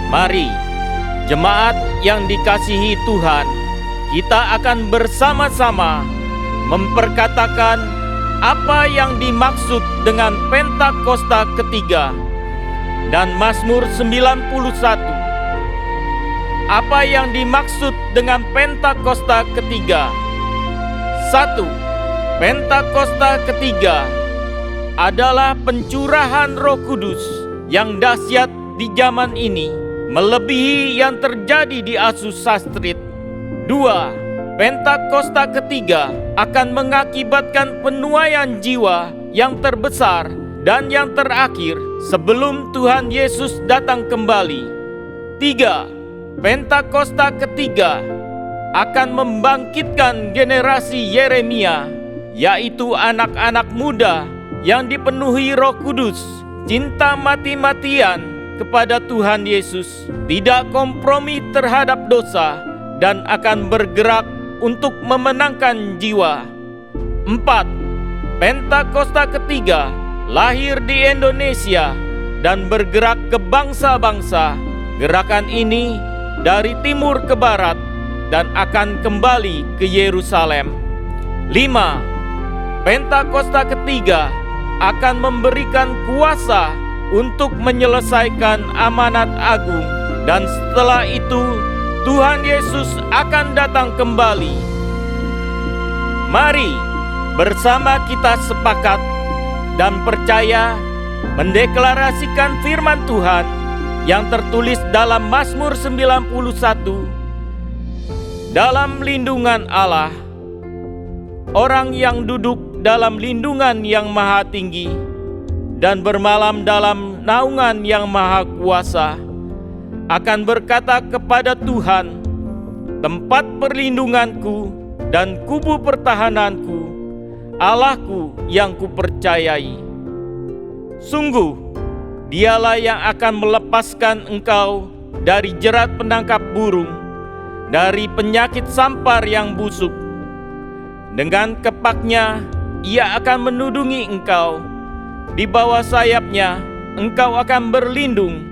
Mari, jemaat yang dikasihi Tuhan, kita akan bersama-sama memperkatakan apa yang dimaksud dengan Pentakosta ketiga dan Mazmur 91. Apa yang dimaksud dengan Pentakosta ketiga? 1. Pentakosta ketiga adalah pencurahan Roh Kudus yang dahsyat di zaman ini, melebihi yang terjadi di Asusastrit. 2. Pentakosta ketiga akan mengakibatkan penuaian jiwa yang terbesar dan yang terakhir sebelum Tuhan Yesus datang kembali. 3. Pentakosta ketiga akan membangkitkan generasi Yeremia, yaitu anak-anak muda yang dipenuhi Roh Kudus, cinta mati-matian kepada Tuhan Yesus, tidak kompromi terhadap dosa, dan akan bergerak untuk memenangkan jiwa. 4. Pentakosta ketiga lahir di Indonesia dan bergerak ke bangsa-bangsa. Gerakan ini dari timur ke barat dan akan kembali ke Yerusalem. 5. Pentakosta ketiga akan memberikan kuasa untuk menyelesaikan amanat agung, dan setelah itu Tuhan Yesus akan datang kembali. Mari bersama kita sepakat dan percaya mendeklarasikan firman Tuhan yang tertulis dalam Mazmur 91. Dalam lindungan Allah, orang yang duduk dalam lindungan yang maha tinggi dan bermalam dalam naungan yang maha kuasa akan berkata kepada Tuhan, tempat perlindunganku dan kubu pertahananku, Allahku yang kupercayai. Sungguh, Dialah yang akan melepaskan engkau dari jerat penangkap burung, dari penyakit sampar yang busuk. Dengan kepaknya Ia akan menudungi engkau. Di bawah sayapnya engkau akan berlindung.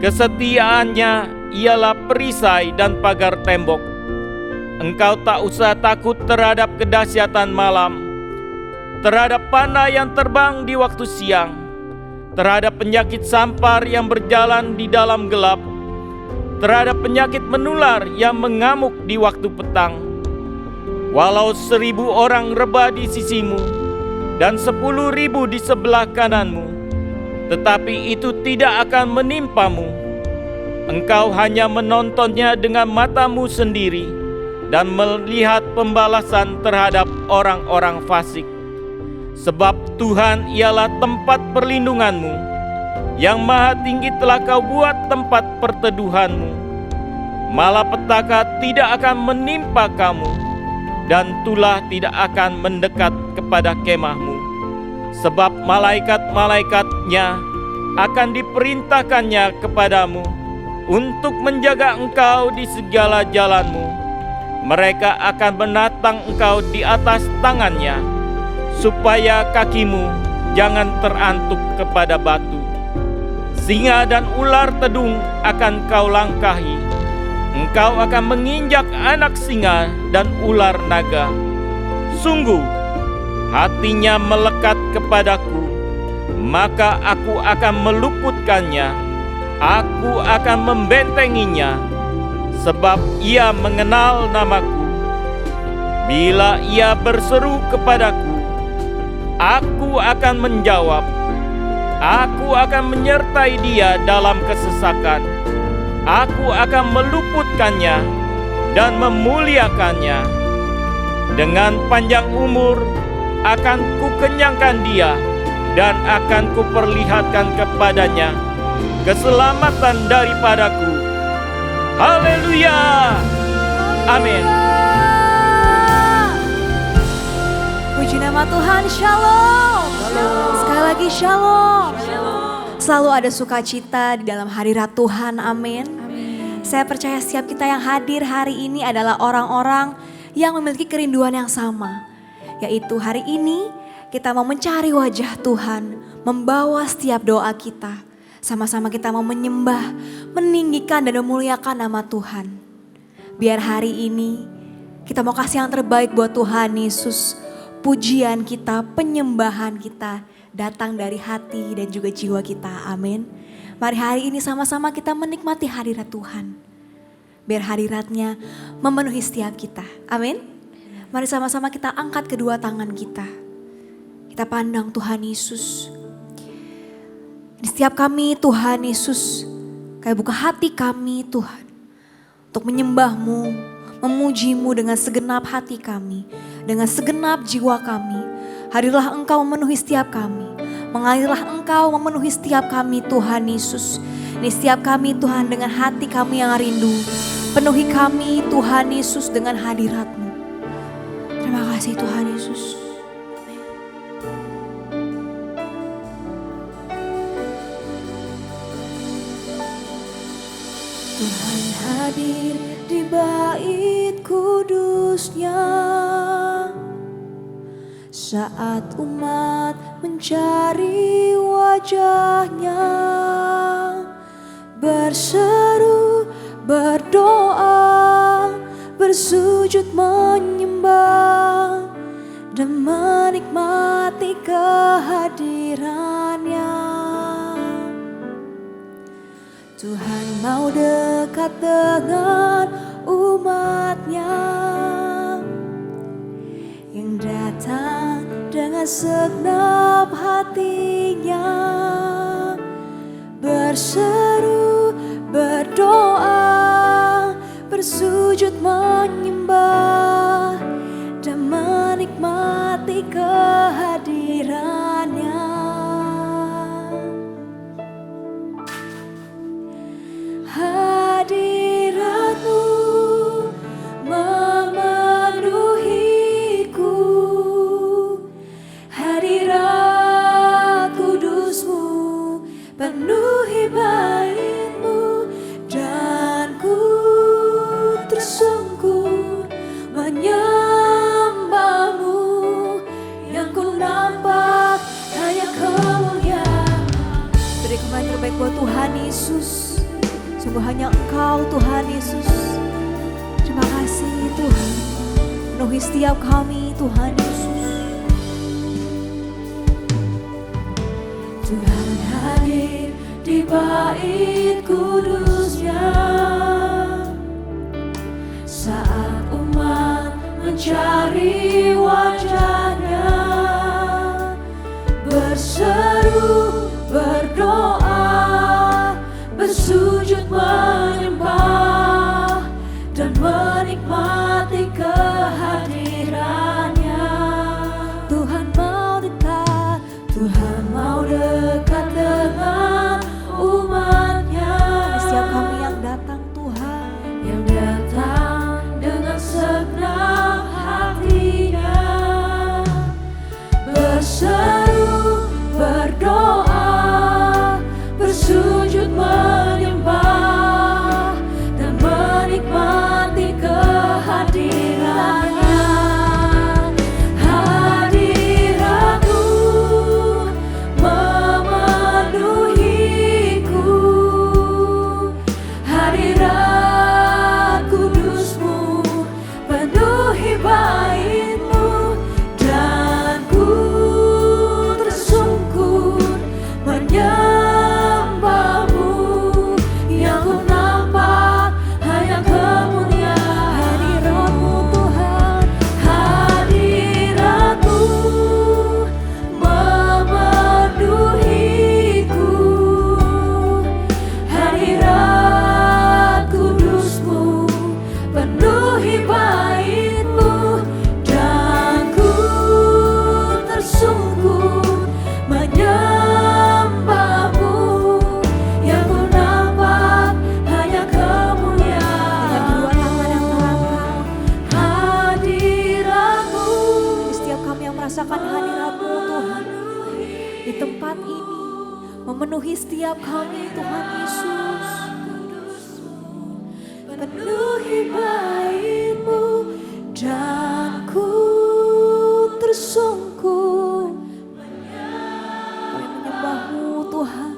Kesetiaannya ialah perisai dan pagar tembok. Engkau tak usah takut terhadap kedahsyatan malam, terhadap panah yang terbang di waktu siang, terhadap penyakit sampar yang berjalan di dalam gelap, terhadap penyakit menular yang mengamuk di waktu petang. Walau 1.000 orang rebah di sisimu dan 10.000 di sebelah kananmu, tetapi itu tidak akan menimpamu. Engkau hanya menontonnya dengan matamu sendiri dan melihat pembalasan terhadap orang-orang fasik. Sebab Tuhan ialah tempat perlindunganmu, yang maha tinggi telah kau buat tempat perteduhanmu. Malapetaka tidak akan menimpa kamu, dan tulah tidak akan mendekat kepada kemahmu. Sebab malaikat-malaikatnya akan diperintahkannya kepadamu untuk menjaga engkau di segala jalanmu. Mereka akan menatang engkau di atas tangannya, supaya kakimu jangan terantuk kepada batu. Singa dan ular tedung akan kau langkahi. Engkau akan menginjak anak singa dan ular naga. Sungguh, hatinya melekat kepadaku, maka aku akan meluputkannya. Aku akan membentenginya, sebab ia mengenal namaku. Bila ia berseru kepadaku, aku akan menjawab. Aku akan menyertai dia dalam kesesakan. Aku akan meluputkannya dan memuliakannya. Dengan panjang umur akan kukenyangkan dia, dan akan kuperlihatkan kepadanya keselamatan daripadaku. Haleluya! Amin. Puji nama Tuhan, shalom. Sekali lagi shalom. Selalu ada sukacita di dalam hadirat Tuhan, amin. Saya percaya setiap kita yang hadir hari ini adalah orang-orang yang memiliki kerinduan yang sama. Yaitu hari ini kita mau mencari wajah Tuhan, membawa setiap doa kita. Sama-sama kita mau menyembah, meninggikan dan memuliakan nama Tuhan. Biar hari ini kita mau kasih yang terbaik buat Tuhan Yesus. Pujian kita, penyembahan kita datang dari hati dan juga jiwa kita. Amin. Mari hari ini sama-sama kita menikmati hadirat Tuhan. Biar hadiratnya memenuhi setiap kita. Amin. Mari sama-sama kita angkat kedua tangan kita. Kita pandang Tuhan Yesus. Di setiap kami Tuhan Yesus, kayak buka hati kami Tuhan. Untuk menyembah-Mu, memuji-Mu dengan segenap hati kami. Dengan segenap jiwa kami. Hadirlah Engkau memenuhi setiap kami. Mengalirlah Engkau memenuhi setiap kami Tuhan Yesus. Ini setiap kami Tuhan dengan hati kami yang rindu. Penuhi kami Tuhan Yesus dengan hadirat-Mu. Terima kasih Tuhan Yesus. Tuhan hadir di bait kudus-Nya saat umat mencari wajah-Nya, berseru, berdoa, bersujud menyembah dan menikmati kehadiran-Nya. Tuhan mau dekat dengan umat-Nya yang datang dengan segenap hatinya, berseru, berdoa, bersujud menyembah dan menikmati kehadiran-Nya. Hadirat-Mu memenuhiku, hadirat kudus-Mu penuhi bait-Mu, dan ku tersungkur menyembah-Mu. Yang ku nampak hanya kemuliaan. Beri kembali terbaik buat Tuhan Yesus. Sungguh hanya Engkau Tuhan Yesus. Terima kasih Tuhan. Penuhi setiap kami Tuhan Yesus. Tuhan hadir di bait kudus-Nya saat umat mencari wajah-Nya, berseru, berdoa, bersujud menyembah dan menikmati kehadiran-Nya. Tuhan mau dekat, Tuhan mau dekat dengan umat-Nya. Setiap kami yang datang Tuhan, yang datang dengan segenap hatinya, berseru, berdoa, bersujud menyembah dan menikmati kehadiran-Nya. Hadirat-Mu memenuhiku, hadirat kudus-Mu penuhi bait-Mu, dan ku tersungkur menyembah-Mu. Yang ku nampak hanya kemuliaan hadirat-Mu Tuhan. Hadirat-Mu memenuhiku, hadirat kudus-Mu penuhi bait-Mu, dan ku tersungkur menyembah-Mu. Yang ku nampak hanya kemuliaan. Hadirat-Mu. Setiap kami yang merasakan hadirat-Mu Tuhan di tempat ini, memenuhi setiap kami Tuhan Yesus. Penuhi bait-Mu, dan ku tersungkur kami menyembah-Mu Tuhan.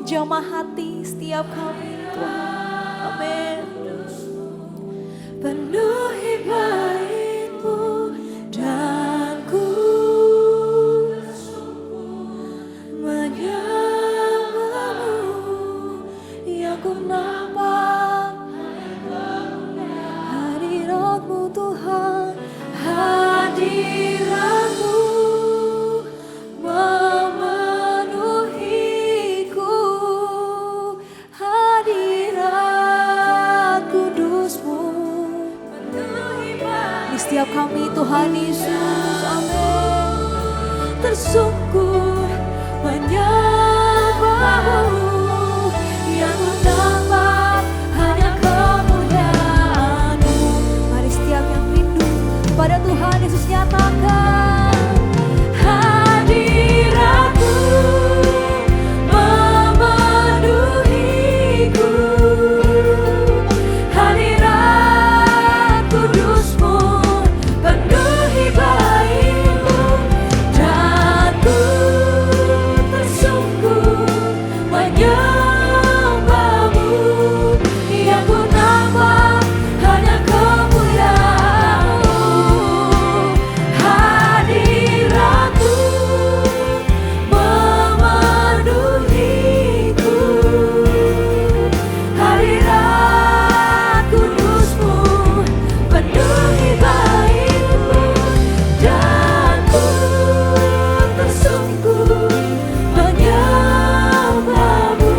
jamah hati setiap kami Tuhan. Amin. Penuhi bait-Mu dan ku menyembah-Mu, yang ku nampak hadirat-Mu Tuhan, hadirat-Mu memenuhiku, hadirat kudus-Mu di setiap kami Tuhan Yesus. Amin. Tersungkur menyembah-Mu, yang ku nampak hanya kemuliaan-Mu. Mari setiap yang rindu pada Tuhan Yesus nyatakan, hadirat-Mu memenuhiku, hadirat kudus-Mu penuhi bait-Mu, dan ku tersungkur menyembah-Mu, yang ku nampak hanya kemuliaan-Mu. Hadirat-Mu memenuhiku, hadirat kudus-Mu penuhi bait-Mu, dan ku tersungkur menyembah-Mu,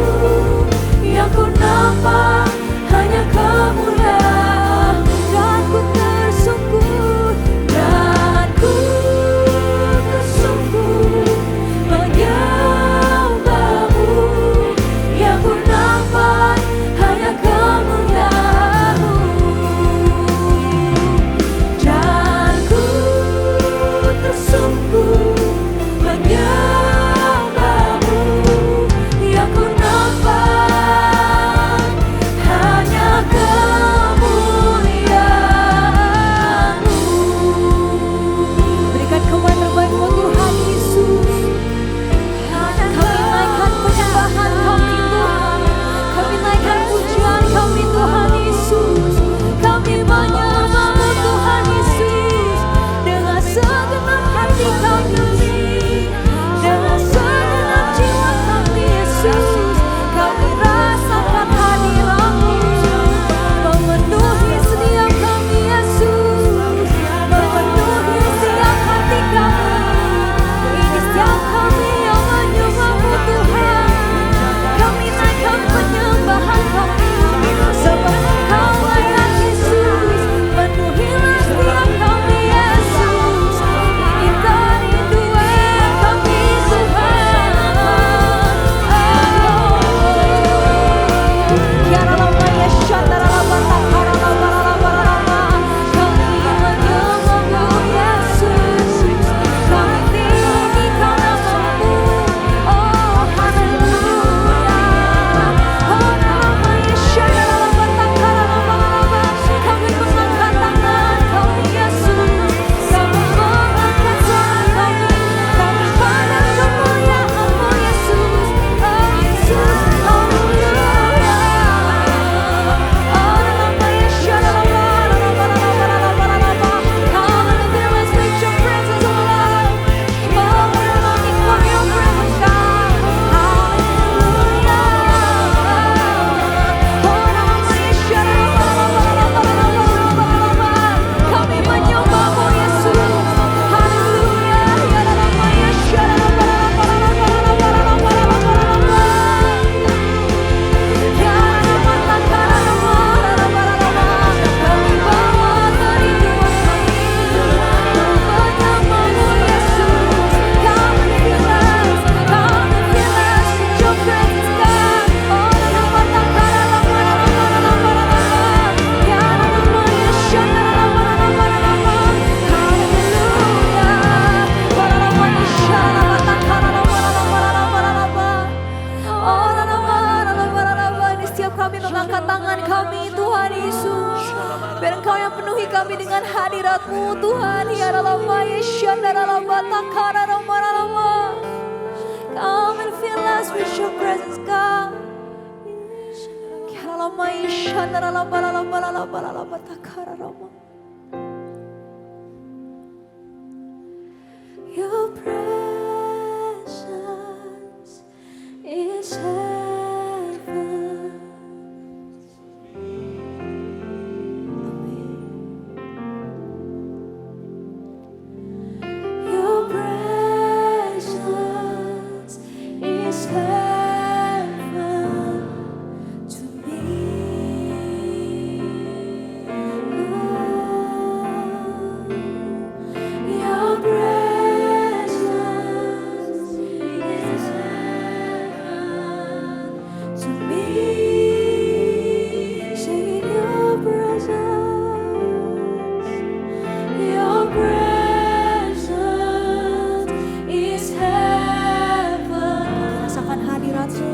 yang ku nampak hanya kemuliaan-Mu. Dan ku tersungkur, dan ku tersungkur menyembah-Mu, yang ku nampak hanya kemuliaan-Mu. Dan ku tersungkur menyembah-Mu, yang ku nampak hanya kemuliaan-Mu. Berikan kemuliaan terbaik buat Tuhan Yesus. Kami naikkan penyembahan kami Tuhan, kami naikkan pujian kami Tuhan Yesus. Kami menyembah-Mu Tuhan Yesus dengan segenap hati kami, dengan segenap jiwa kami Yesus. Kami rasakan hadirat-Mu memenuhi setiap kami Yesus, memenuhi setiap hati kami. Ini setiap kami yang menyembah-Mu Tuhan. Kami naikkan penyembahan kami, sebab Engkau layak Yesus. Penuhilah setiap kami Yesus. Ini kerinduan kami Tuhan. Tiara lama Yesus, tiara lama takara lama lama lama. Kami menyembah-Mu Yesus. Kami tinggikan nama-Mu. Oh haleluya. Oh nama Yesus, tiara lama takara lama lama. Kami mengangkat tangan kami Yesus. Kami mengangkat suara kami. Kami pandang kemuliaan-Mu Yesus. Oh Yesus, haleluya. Oh nama Yesus, tiara lama lama lama lama lama. Come and fill us with your presence, oh Lord. Oh, we're longing for your presence, God. Hallelujah. Oh nama Yesus, tiara lama lama lama lama. Kami menyembah-Mu Yesus. Haleluya. Tiara lama Yesus, tiara lama lama lama lama. Tiara lama takara lama lama lama. Kami bawa kerinduan kami menyembah-Mu Yesus. Come and fill us with your presence, God. Oh nama takara lama lama lama lama. Tiara lama Yesus, tiara lama lama lama. Haleluya. Tiara lama Yesus, tiara lama takara lama lama lama. Oh lama. Di setiap kami mengangkat tangan kami Tuhan Yesus. Biar Engkau yang penuhi kami dengan hadirat-Mu Tuhan. Tiara lama Yesus, tiara lama takara lama lama. Come and fill us with your presence, God. Your presence is heaven. Your presence is heaven to me. Your presence is heaven to me. Sing your presence. Your presence is heaven. Rasakan hadirat-Mu.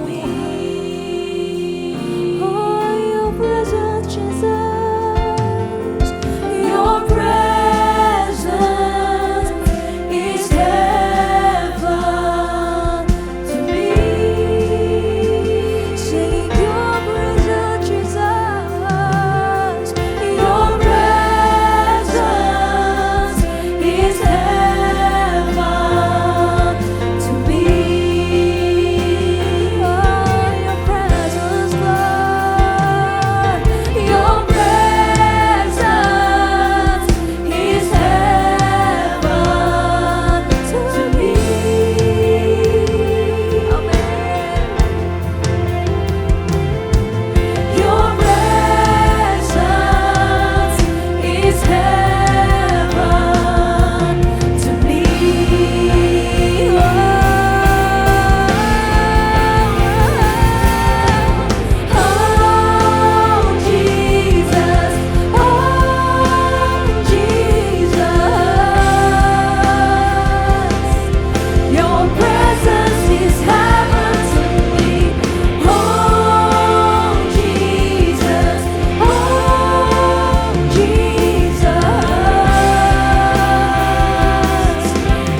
Oh, your presence, Jesus. Your presence is heaven to me. Sing your presence, Jesus. Your presence is heaven to me. Oh, your presence, Lord. Your presence is heaven to me. Amen. Your presence is heaven to me. Oh, Jesus, your presence is heaven to me. Oh, Jesus,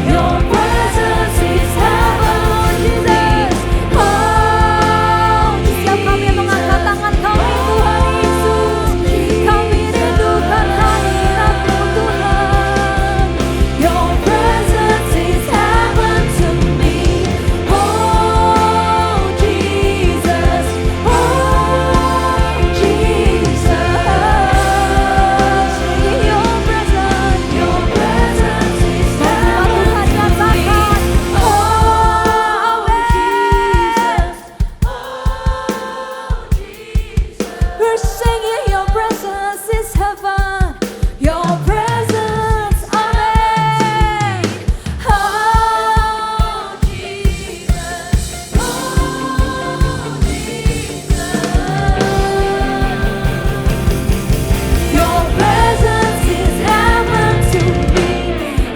your presence is heaven, Jesus. Setiap kami yang mengangkat tangan kami, Tuhan Yesus, kami rindukan hadirat-Mu, Tuhan. Your presence is heaven to me. Oh, Jesus, your presence is heaven to me. Oh, we're singing your presence is heaven. Your presence, amen. Oh, Jesus. Your presence is heaven to me.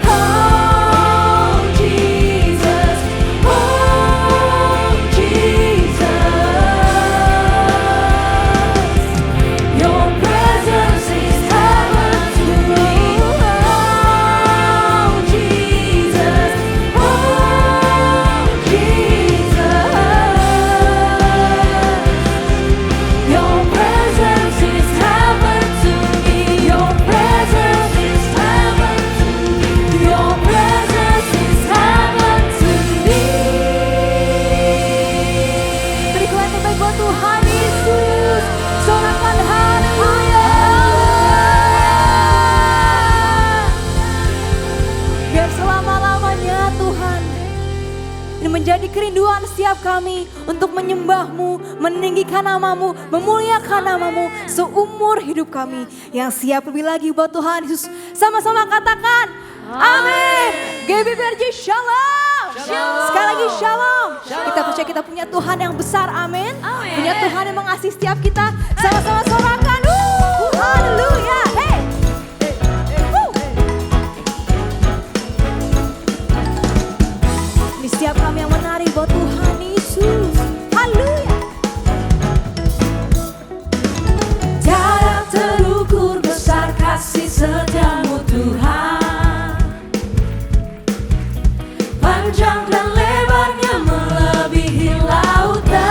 Oh, Jesus. Your presence is heaven to me. Oh, Jesus. Your presence is heaven to me. Your presence is heaven to me. Your presence is heaven to me. Berikan yang terbaik buat Tuhan Yesus. Sorakan haleluya. Biar selama-lamanya Tuhan ini menjadi kerinduan setiap kami untuk menyembah-Mu, meninggikan nama-Mu, memuliakan nama-Mu seumur hidup kami. Yang siap lebih lagi buat Tuhan Yesus. Sama-sama katakan amin. GBPRJ Shalom. Sekali lagi Shalom. Kita percaya kita punya Tuhan yang besar, amin. Punya Tuhan yang mengasihi setiap kita. Sama-sama sorakan. Haleluya. Hey. Ini setiap kami yang menari buat Tuhan Yesus. Haleluya. Tiada terukur besar kasih setiamu Tuhan. Panjang dan lebarnya melebihi lautan.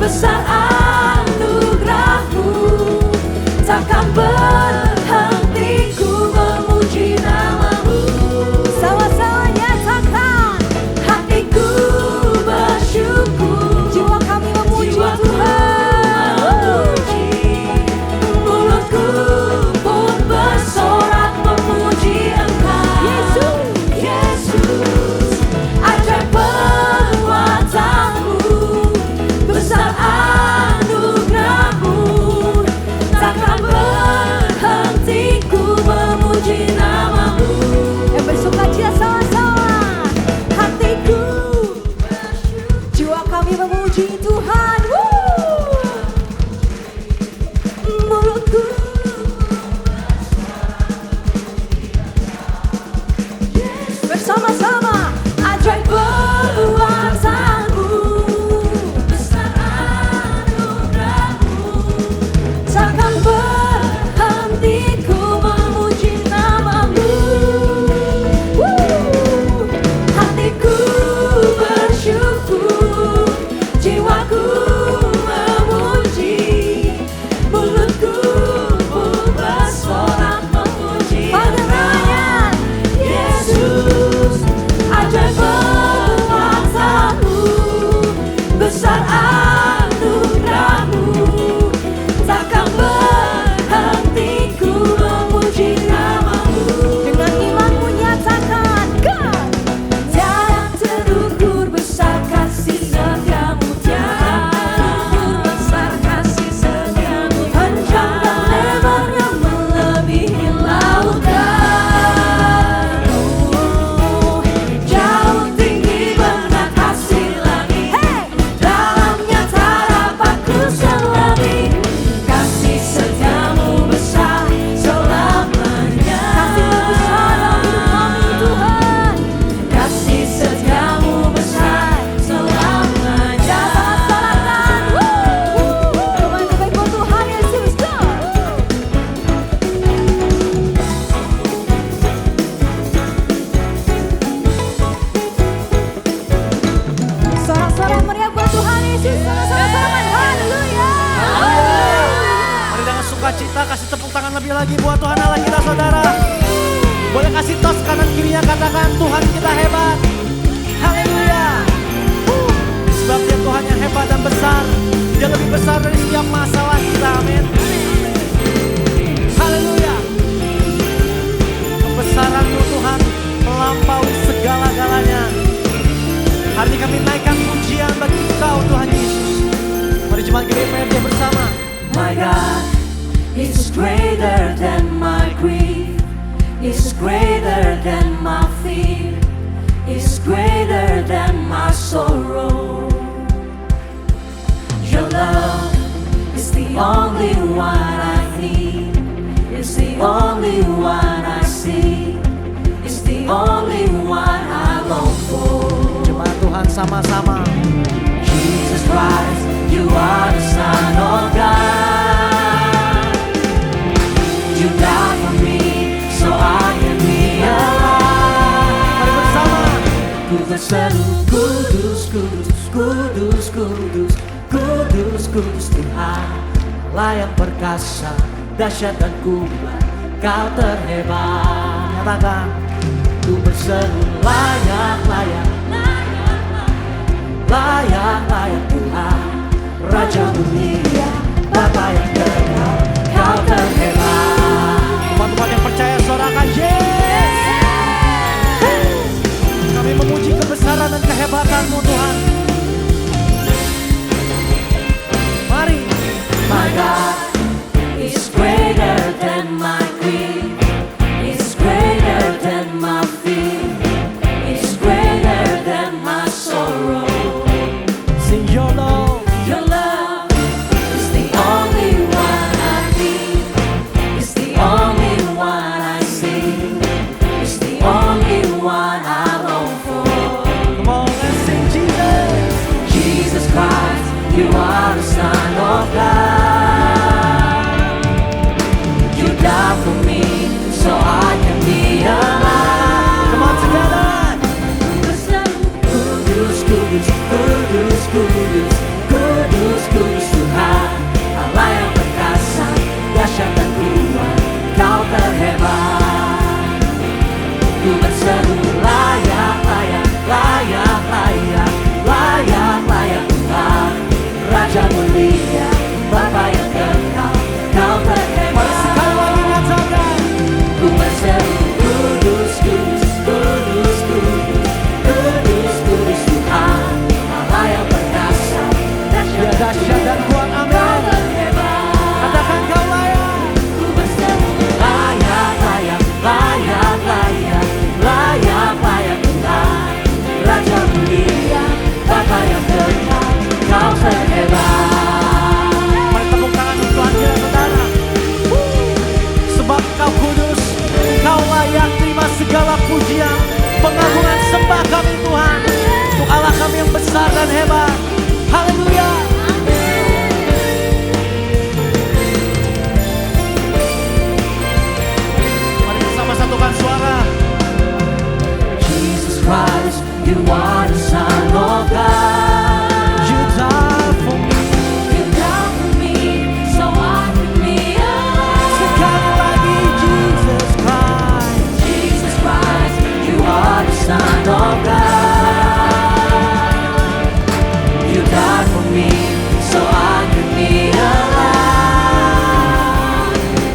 besar anugerah-Mu, takkan berhenti ku memuji nama-Mu. Sama-sama nyatakan, hatiku bersyukur, jiwa kami memuji Tuhan. Mulutku pun bersorak memuji Engkau. Yesus, ajaib perbuatan-Mu, besar anugerah-Mu, takkan berhenti ku memuji nama-Mu. Yang bersukacita sama-sama, hatiku bersyukur, jiwa kami memuji Tuhan. Mulutku bersama-sama, ajaib perbuatan-Mu, besar anugerah-Mu, takkan berhenti ku memuji nama-Mu. Hatiku bersyukur, jiwaku memuji, mulutku pun bersorak memuji Namanya. Yesus, ajaib perbuatan-Mu, besar anugerah-Mu, takkan berhenti ku memuji nama-Mu. Dengan imanmu nyatakan, tiada terukur besar kasih setiamu, tiada terukur besar kasih setiamu, panjang dan lebarnya melebihi lautan. Jauh tinggi benar kasih langit, dalamnya terdapat selami. Kasih setiamu besar selamanya. Kasih setiamu besar selamanya. Tuhan Yesus, sorak-sorak yang meriah buat Tuhan Yesus. Sama-sama haleluya. Mari dengan sukacita kasih tepuk tangan lebih lagi buat Tuhan Allah kita, saudara. Boleh kasih tos kanan kirinya, katakan Tuhan kita hebat. Haleluya. Sebab dia Tuhan yang hebat dan besar. Dia lebih besar dari setiap masalah kita. Amin. Haleluya. Kebesaran-Mu Tuhan melampaui segala-galanya. Hari ini kami naikkan pujian bagi Engkau Tuhan Yesus. Mari jemaat GPRD bersama. My God is greater than my grief, is greater than my fear, is greater than my sorrow. Your love is the only one I need, it's the only one I see, it's the only one I long for. Jemaat Tuhan sama-sama. Jesus Christ, you are the Son of God. You died for me, so I can be alive. Mari bersama. Ku berseru, kudus, kudus, kudus, kudus, kudus, kudus Tuhan. Allah yang perkasa, dahsyat dan kuat, Kau terhebat. Nyatakan. Ku berseru, layak, layak, layak, layak Tuhan. Raja mulia, Bapa yang kekal, Kau terhebat. Teman-teman yang percaya sorakan Yes. Kami memuji kebesaran dan kehebatan-Mu Tuhan. Mari. My God is greater than my grief, is greater than my fear, is greater than my sorrow. Sing your love. Your love is the only one I need, it's the only one I see, it's the only one I long for. Come on, let's sing Jesus. Jesus Christ, you are the Son of God. You died for me, so I can be alive. Come on together. Kudus, kudus, kudus, kudus, kudus, kudus, mulia, Bapa yang kekal, Kau terhebat. Mari sekali lagi nyatakan, ku berseru kudus, kudus, kudus, kudus, kudus, kudus Tuhan, Allah yang perkasa, ya dahsyat dan kuat, amin. Katakan Kau layak, ku berseru layak, layak, layak, layak, layak, layak Tuhan, Raja mulia, Bapa yang kekal, Kau terhebat. Mari tepuk tangan untuk Tuhan kita, saudara. Sebab Kau kudus, Kau layak terima segala pujian, pengagungan, sembah kami Tuhan. Untuk Allah kami yang besar dan hebat. Haleluya. Mari bersama satukan suara. Jesus Christ, You are the Son of God. You died for me. You died for me, so I could be alive. Sekali lagi, Jesus Christ. Jesus Christ, You are the Son of God. You died for me, so I could be alive.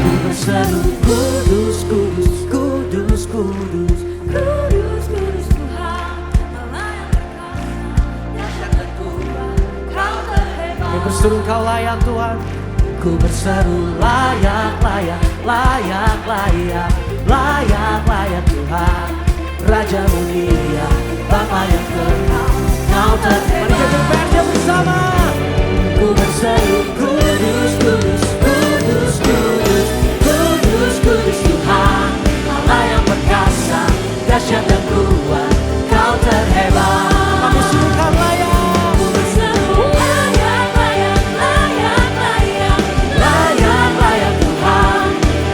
Ku berseru kudus, kudus, kudus, kudus, kudus, kudus Tuhan, Allah yang berkuasa, dahsyat dan kuat, Kau terhebat. Ku berseru Kau layak Tuhan. Ku berseru layak, layak, layak, layak, layak, layak Tuhan, Raja mulia, Bapa yang kekal, Kau terhebat. Mari kita berdua bersama. Ku berseru kudus, kudus, kudus, kudus, kudus, kudus Tuhan, Allah yang perkasa, dahsyat dan kuat, Kau terhebat. Kami suruh Kau layak. Ku berseru layak, layak, layak, layak, layak, layak Tuhan,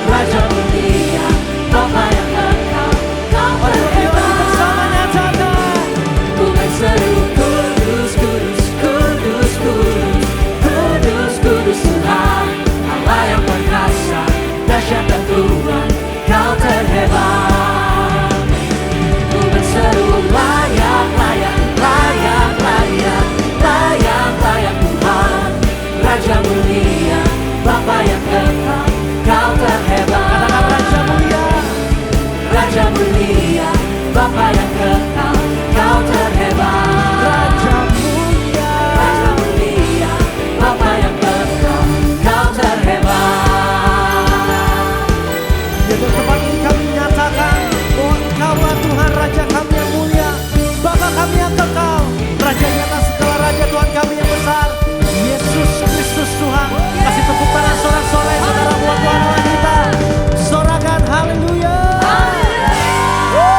Raja mulia, Bapa yang kekal, Kau terhebat. Bersama nyatakan. Ku berseru kudus, kudus, kudus, kudus, kudus, kudus Tuhan, Allah yang perkasa, dahsyat dan kuat, Kau terhebat. Ku berseru layak, layak, layak, layak, layak, layak Tuhan, Raja mulia, Bapa yang kekal, Kau terhebat. Katakan Raja mulia, Raja mulia, Bapa yang kekal, Kau terhebat. Raja mulia, Raja mulia, Bapa yang kekal, Kau terhebat. Di tempat ini kami menyatakan bahwa Engkaulah Tuhan, Raja kami yang mulia, Bapa kami yang kekal, Raja di atas segala raja, Tuhan kami yang besar, Yesus Kristus Tuhan. Kasih tepuk tangan sorak-sorai saudara buat Tuhan Allah kita. Sorakan haleluya. Haleluya.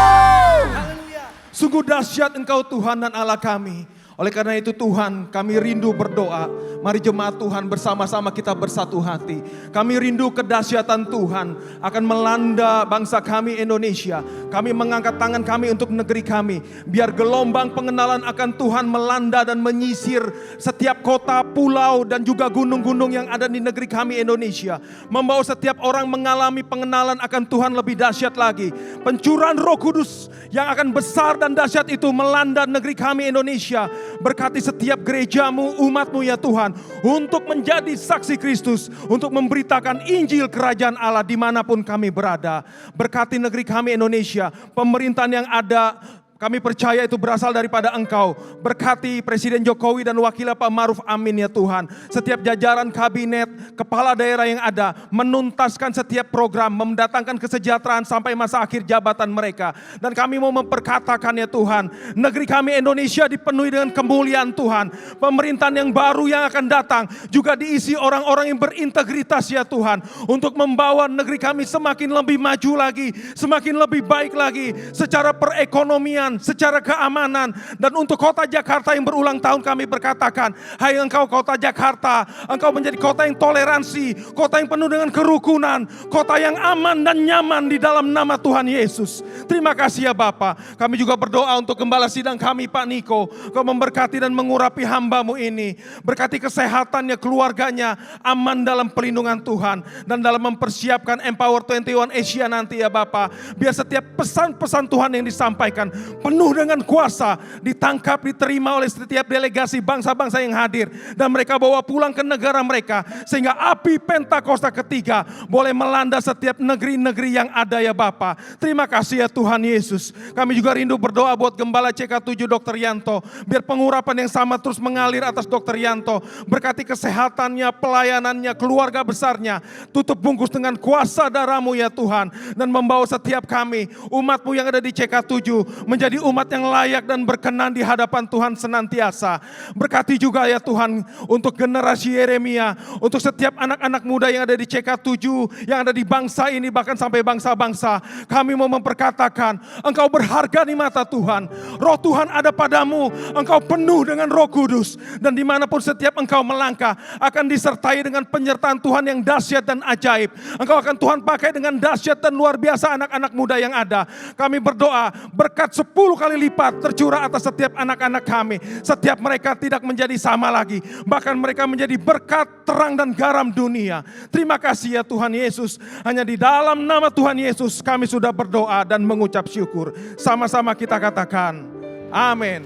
Sungguh dahsyat Engkau Tuhan dan Allah kami. Oleh karena itu Tuhan, kami rindu berdoa. Mari jemaat Tuhan bersama-sama kita bersatu hati. Kami rindu kedahsyatan Tuhan akan melanda bangsa kami Indonesia. Kami mengangkat tangan kami untuk negeri kami. Biar gelombang pengenalan akan Tuhan melanda dan menyisir setiap kota, pulau dan juga gunung-gunung yang ada di negeri kami Indonesia. Membawa setiap orang mengalami pengenalan akan Tuhan lebih dahsyat lagi. Pencurahan Roh Kudus yang akan besar dan dahsyat itu melanda negeri kami Indonesia. Berkati setiap gerejamu, umatmu ya Tuhan, untuk menjadi saksi Kristus, untuk memberitakan Injil Kerajaan Allah dimanapun kami berada. Berkati negeri kami Indonesia, pemerintahan yang ada, kami percaya itu berasal daripada Engkau. Berkati Presiden Jokowi dan Wakilnya Pak Maruf Amin ya Tuhan. Setiap jajaran kabinet, kepala daerah yang ada, menuntaskan setiap program, mendatangkan kesejahteraan sampai masa akhir jabatan mereka. Dan kami mau memperkatakan ya Tuhan, negeri kami Indonesia dipenuhi dengan kemuliaan Tuhan. Pemerintahan yang baru yang akan datang juga diisi orang-orang yang berintegritas ya Tuhan. Untuk membawa negeri kami semakin lebih maju lagi, semakin lebih baik lagi secara perekonomian, secara keamanan. Dan untuk kota Jakarta yang berulang tahun kami berkatakan, hai Engkau kota Jakarta, Engkau menjadi kota yang toleransi, kota yang penuh dengan kerukunan, kota yang aman dan nyaman di dalam nama Tuhan Yesus. Terima kasih ya Bapa. Kami juga berdoa untuk gembala sidang kami Pak Niko. Kau memberkati dan mengurapi hamba-Mu ini. Berkati kesehatannya, keluarganya, aman dalam pelindungan Tuhan. Dan dalam mempersiapkan Empower 21 Asia nanti ya Bapa. Biar setiap pesan-pesan Tuhan yang disampaikan penuh dengan kuasa, ditangkap, diterima oleh setiap delegasi bangsa-bangsa yang hadir. Dan mereka bawa pulang ke negara mereka, sehingga api Pentakosta ketiga boleh melanda setiap negeri-negeri yang ada ya Bapa. Terima kasih ya Tuhan Yesus. Kami juga rindu berdoa buat Gembala CK7 Dr. Yanto. Biar pengurapan yang sama terus mengalir atas Dr. Yanto. Berkati kesehatannya, pelayanannya, keluarga besarnya. Tutup bungkus dengan kuasa darah-Mu ya Tuhan. Dan membawa setiap kami, umat-Mu yang ada di CK7, menjadi umat yang layak dan berkenan di hadapan Tuhan senantiasa. Berkati juga ya Tuhan untuk generasi Yeremia, untuk setiap anak-anak muda yang ada di CK7, yang ada di bangsa ini, bahkan sampai bangsa-bangsa. Kami mau memperkatakan, Engkau berharga di mata Tuhan. Roh Tuhan ada padamu, Engkau penuh dengan Roh Kudus. Dan dimanapun setiap Engkau melangkah, akan disertai dengan penyertaan Tuhan yang dahsyat dan ajaib. Engkau akan Tuhan pakai dengan dahsyat dan luar biasa anak-anak muda yang ada. Kami berdoa, berkat 10 kali lipat tercurah atas setiap anak-anak kami. Setiap mereka tidak menjadi sama lagi. Bahkan mereka menjadi berkat, terang dan garam dunia. Terima kasih ya Tuhan Yesus. Hanya di dalam nama Tuhan Yesus kami sudah berdoa dan mengucap syukur. Sama-sama kita katakan, amin.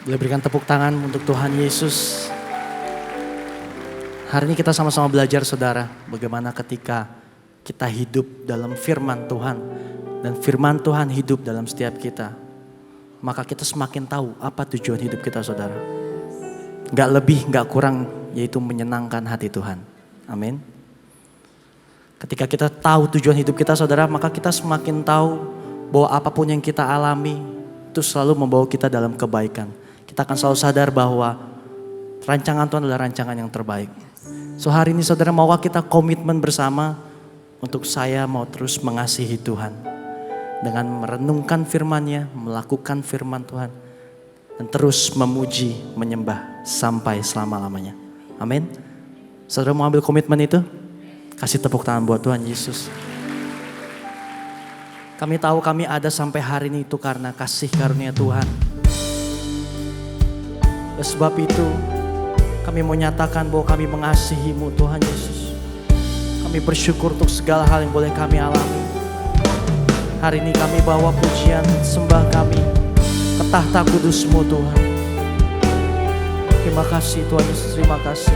Boleh berikan tepuk tangan untuk Tuhan Yesus. Hari ini kita sama-sama belajar saudara, bagaimana ketika kita hidup dalam firman Tuhan. Dan firman Tuhan hidup dalam setiap kita. Maka kita semakin tahu apa tujuan hidup kita saudara. Gak lebih, gak kurang, yaitu menyenangkan hati Tuhan. Amin. Ketika kita tahu tujuan hidup kita saudara, maka kita semakin tahu bahwa apapun yang kita alami itu selalu membawa kita dalam kebaikan. Kita akan selalu sadar bahwa rancangan Tuhan adalah rancangan yang terbaik. So hari ini saudara, maukah kita komitmen bersama untuk saya mau terus mengasihi Tuhan. Dengan merenungkan firman-Nya, melakukan firman Tuhan. Dan terus memuji, menyembah sampai selama-lamanya. Amin. Saudara mau ambil komitmen itu? Kasih tepuk tangan buat Tuhan Yesus. Kami tahu kami ada sampai hari ini itu karena kasih karunia Tuhan. Dan sebab itu kami mau nyatakan bahwa kami mengasihi-Mu Tuhan Yesus. Kami bersyukur untuk segala hal yang boleh kami alami. Hari ini kami bawa pujian sembah kami ke tahta kudus-Mu Tuhan. Terima kasih Tuhan Yesus, terima kasih.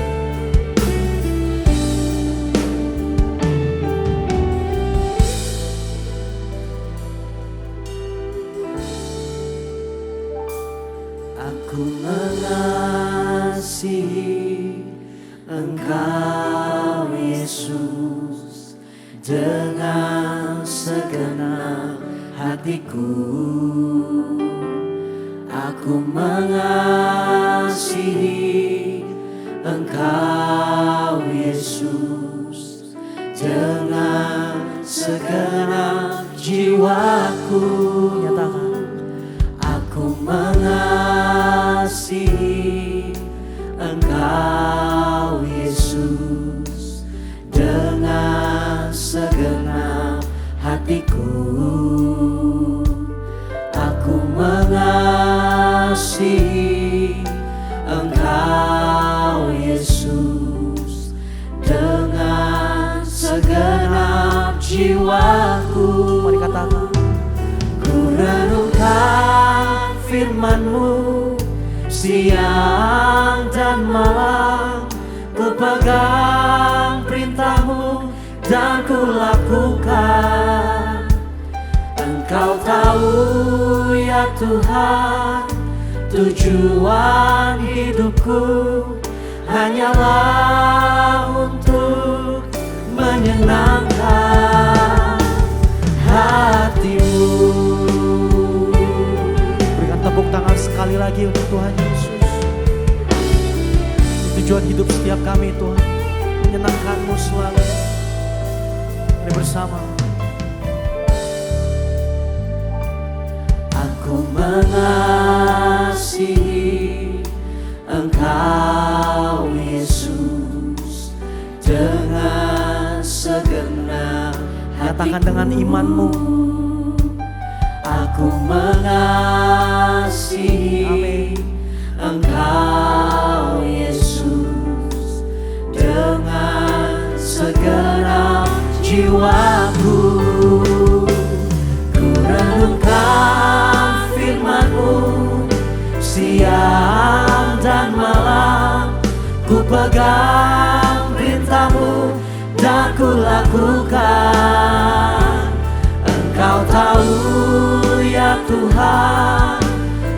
Aku mengasihi Engkau Yesus dengan segenap hatiku. Aku mengasihi Engkau Yesus dengan segenap jiwaku. Nyatakan, aku mengasihi Engkau Yesus dengan segenap hatiku. Aku mengasihi Engkau Yesus dengan segenap jiwaku. Mari katakan, ku renungkan firman-Mu siang dan malam, ku pegang perintah-Mu dan ku lakukan. Engkau tahu ya Tuhan, tujuan hidupku hanyalah untuk menyenangkan hati-Mu. Berikan tepuk tangan sekali lagi untuk Tuhan Yesus. Tujuan hidup setiap kami Tuhan, menyenangkan-Mu selalu. Mari bersama. Aku mengasihi Engkau Yesus dengan segenap hatiku. Katakan dengan iman-Mu. Aku mengasihi Engkau Yesus dengan segenap jiwaku. Ku renungkan firman pegang perintah-Mu dan ku lakukan. Engkau tahu ya Tuhan,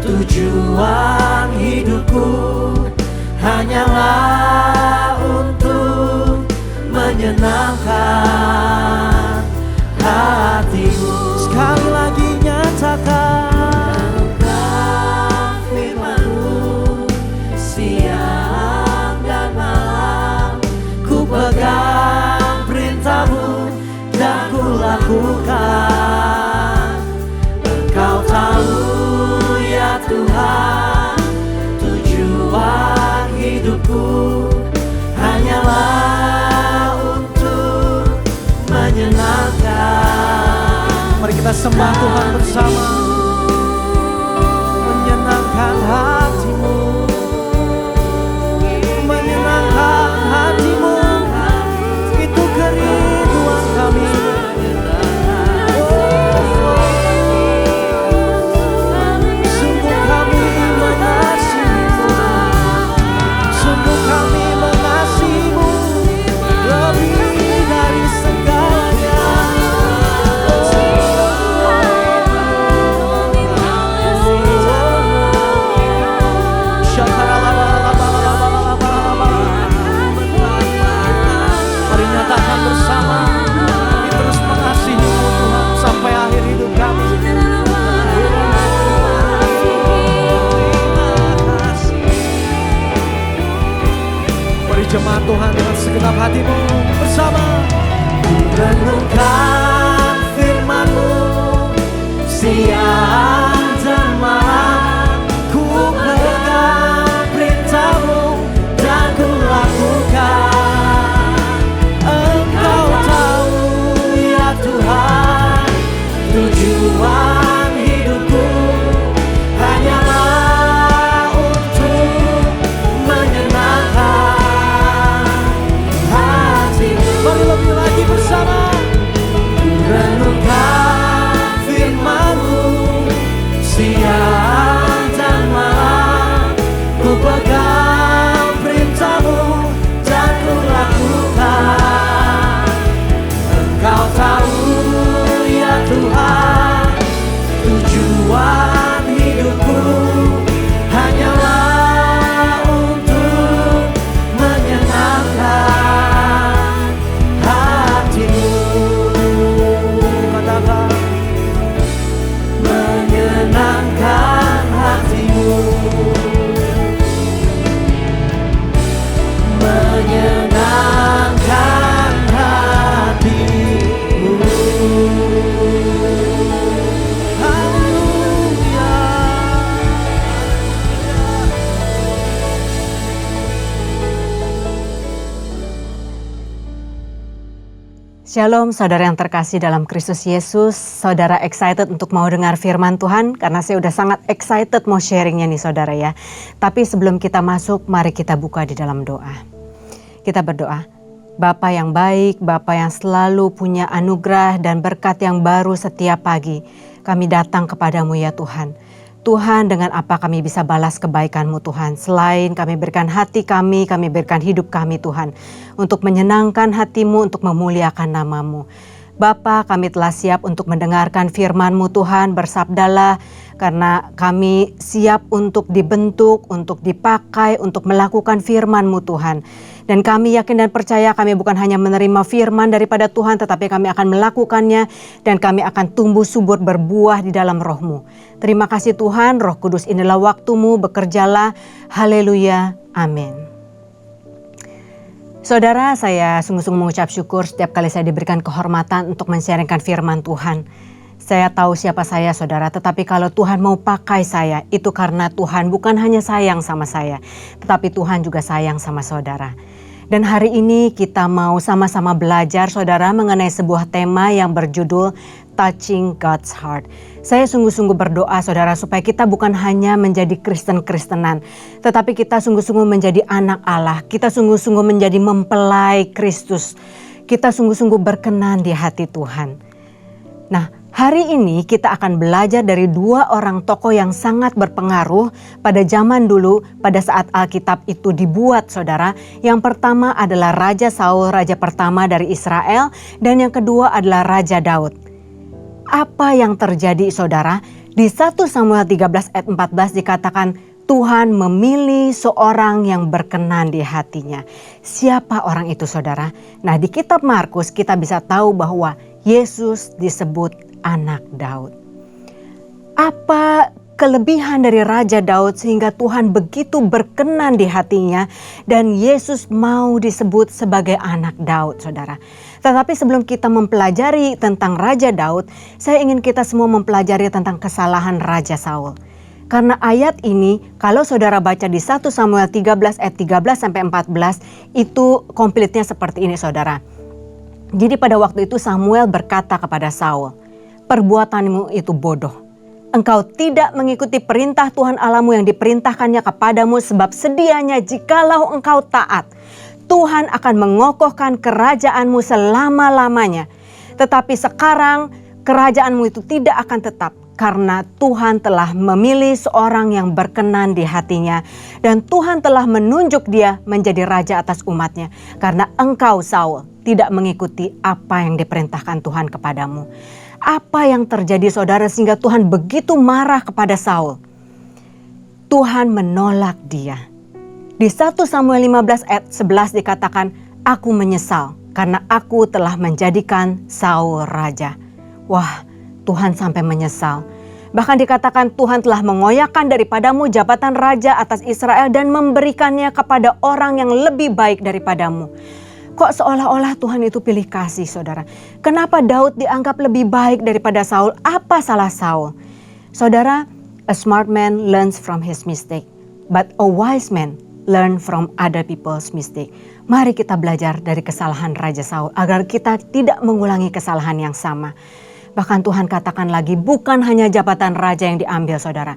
tujuan hidupku hanyalah untuk menyenangkan hati-Mu. Sekali lagi nyatakan firman-Mu siang dan malam, ku pegang perintah-Mu dan ku lakukan. Engkau tahu ya Tuhan, tujuan hidupku hanyalah untuk menyenangkan. Mari kita sembah Tuhan bersama. Menyenangkan hati-Mu, menyenangkan hati-Mu, itu kerinduan kami. Sungguh kami mengasihi-Mu, sungguh kami mengasihi-Mu lebih dari segalanya. Mari nyatakan bersama, kami terus mengasihi-Mu Tuhan sampai akhir hidup kami. Mari jemaat Tuhan dengan segenap hatimu bersama. Renungkan firman-Mu siang dan malam, ku pegang perintah-Mu dan ku lakukan. Engkau tahu ya Tuhan, tujuan hidupku hanyalah untuk menyenangkan hati-Mu. Mari lebih lagi bersama. Renungkan firman-Mu siang dan malam, ku pegang perintah-Mu dan ku lakukan. Engkau tahu ya Tuhan, tujuan hidupku hanyalah untuk menyenangkan hati-Mu. Katakan, menyenangkan hati-Mu, menyenangkan hati-Mu. Haleluya. Shalom saudara yang terkasih dalam Kristus Yesus. Saudara excited untuk mau dengar firman Tuhan? Karena saya udah sangat excited mau sharingnya nih saudara ya. Tapi sebelum kita masuk, mari kita buka di dalam doa. Kita berdoa. Bapa yang baik, Bapa yang selalu punya anugerah dan berkat yang baru setiap pagi. Kami datang kepadamu ya Tuhan. Tuhan, dengan apa kami bisa balas kebaikan-Mu Tuhan. Selain kami berikan hati kami berikan hidup kami Tuhan. Untuk menyenangkan hati-Mu, untuk memuliakan nama-Mu. Bapa, kami telah siap untuk mendengarkan firman-Mu Tuhan, bersabdalah karena kami siap untuk dibentuk, untuk dipakai, untuk melakukan firman-Mu Tuhan. Dan kami yakin dan percaya kami bukan hanya menerima firman daripada Tuhan, tetapi kami akan melakukannya dan kami akan tumbuh subur berbuah di dalam roh-Mu. Terima kasih Tuhan, Roh Kudus inilah waktu-Mu, bekerjalah. Haleluya, amin. Saudara, saya sungguh-sungguh mengucap syukur setiap kali saya diberikan kehormatan untuk men-sharingkan firman Tuhan. Saya tahu siapa saya saudara, tetapi kalau Tuhan mau pakai saya, itu karena Tuhan bukan hanya sayang sama saya, tetapi Tuhan juga sayang sama saudara. Dan hari ini kita mau sama-sama belajar saudara mengenai sebuah tema yang berjudul Touching God's Heart. Saya sungguh-sungguh berdoa saudara supaya kita bukan hanya menjadi Kristen-Kristenan, tetapi kita sungguh-sungguh menjadi anak Allah. Kita sungguh-sungguh menjadi mempelai Kristus. Kita sungguh-sungguh berkenan di hati Tuhan. Nah, Hari ini kita akan belajar dari dua orang tokoh yang sangat berpengaruh pada zaman dulu pada saat Alkitab itu dibuat, saudara. Yang pertama adalah Raja Saul, raja pertama dari Israel, dan yang kedua adalah Raja Daud. Apa yang terjadi, saudara? Di 1 Samuel 13 ayat 14 dikatakan Tuhan memilih seorang yang berkenan di hatinya. Siapa orang itu, saudara? Nah, di kitab Markus kita bisa tahu bahwa Yesus disebut anak Daud. Apa kelebihan dari Raja Daud sehingga Tuhan begitu berkenan di hatinya dan Yesus mau disebut sebagai anak Daud, saudara. Tetapi sebelum kita mempelajari tentang Raja Daud, saya ingin kita semua mempelajari tentang kesalahan Raja Saul. Karena ayat ini kalau saudara baca di 1 Samuel 13 ayat 13 sampai 14 itu komplitnya seperti ini, saudara. Jadi pada waktu itu Samuel berkata kepada Saul, "Perbuatanmu itu bodoh. Engkau tidak mengikuti perintah Tuhan Allahmu yang diperintahkannya kepadamu, sebab sedianya jikalau engkau taat, Tuhan akan mengokohkan kerajaanmu selama-lamanya. Tetapi sekarang kerajaanmu itu tidak akan tetap, karena Tuhan telah memilih seorang yang berkenan di hatinya, dan Tuhan telah menunjuk dia menjadi raja atas umatnya, karena engkau Saul tidak mengikuti apa yang diperintahkan Tuhan kepadamu." Apa yang terjadi, saudara, sehingga Tuhan begitu marah kepada Saul? Tuhan menolak dia. Di 1 Samuel 15 ayat 11 dikatakan, "Aku menyesal karena aku telah menjadikan Saul raja." Wah, Tuhan sampai menyesal. Bahkan dikatakan Tuhan telah mengoyakkan daripadamu jabatan raja atas Israel dan memberikannya kepada orang yang lebih baik daripadamu. Kok seolah-olah Tuhan itu pilih kasih, saudara? Kenapa Daud dianggap lebih baik daripada Saul? Apa salah Saul? Saudara, a smart man learns from his mistake, but a wise man learn from other people's mistake. Mari kita belajar dari kesalahan Raja Saul agar kita tidak mengulangi kesalahan yang sama. Bahkan Tuhan katakan lagi, bukan hanya jabatan raja yang diambil, saudara.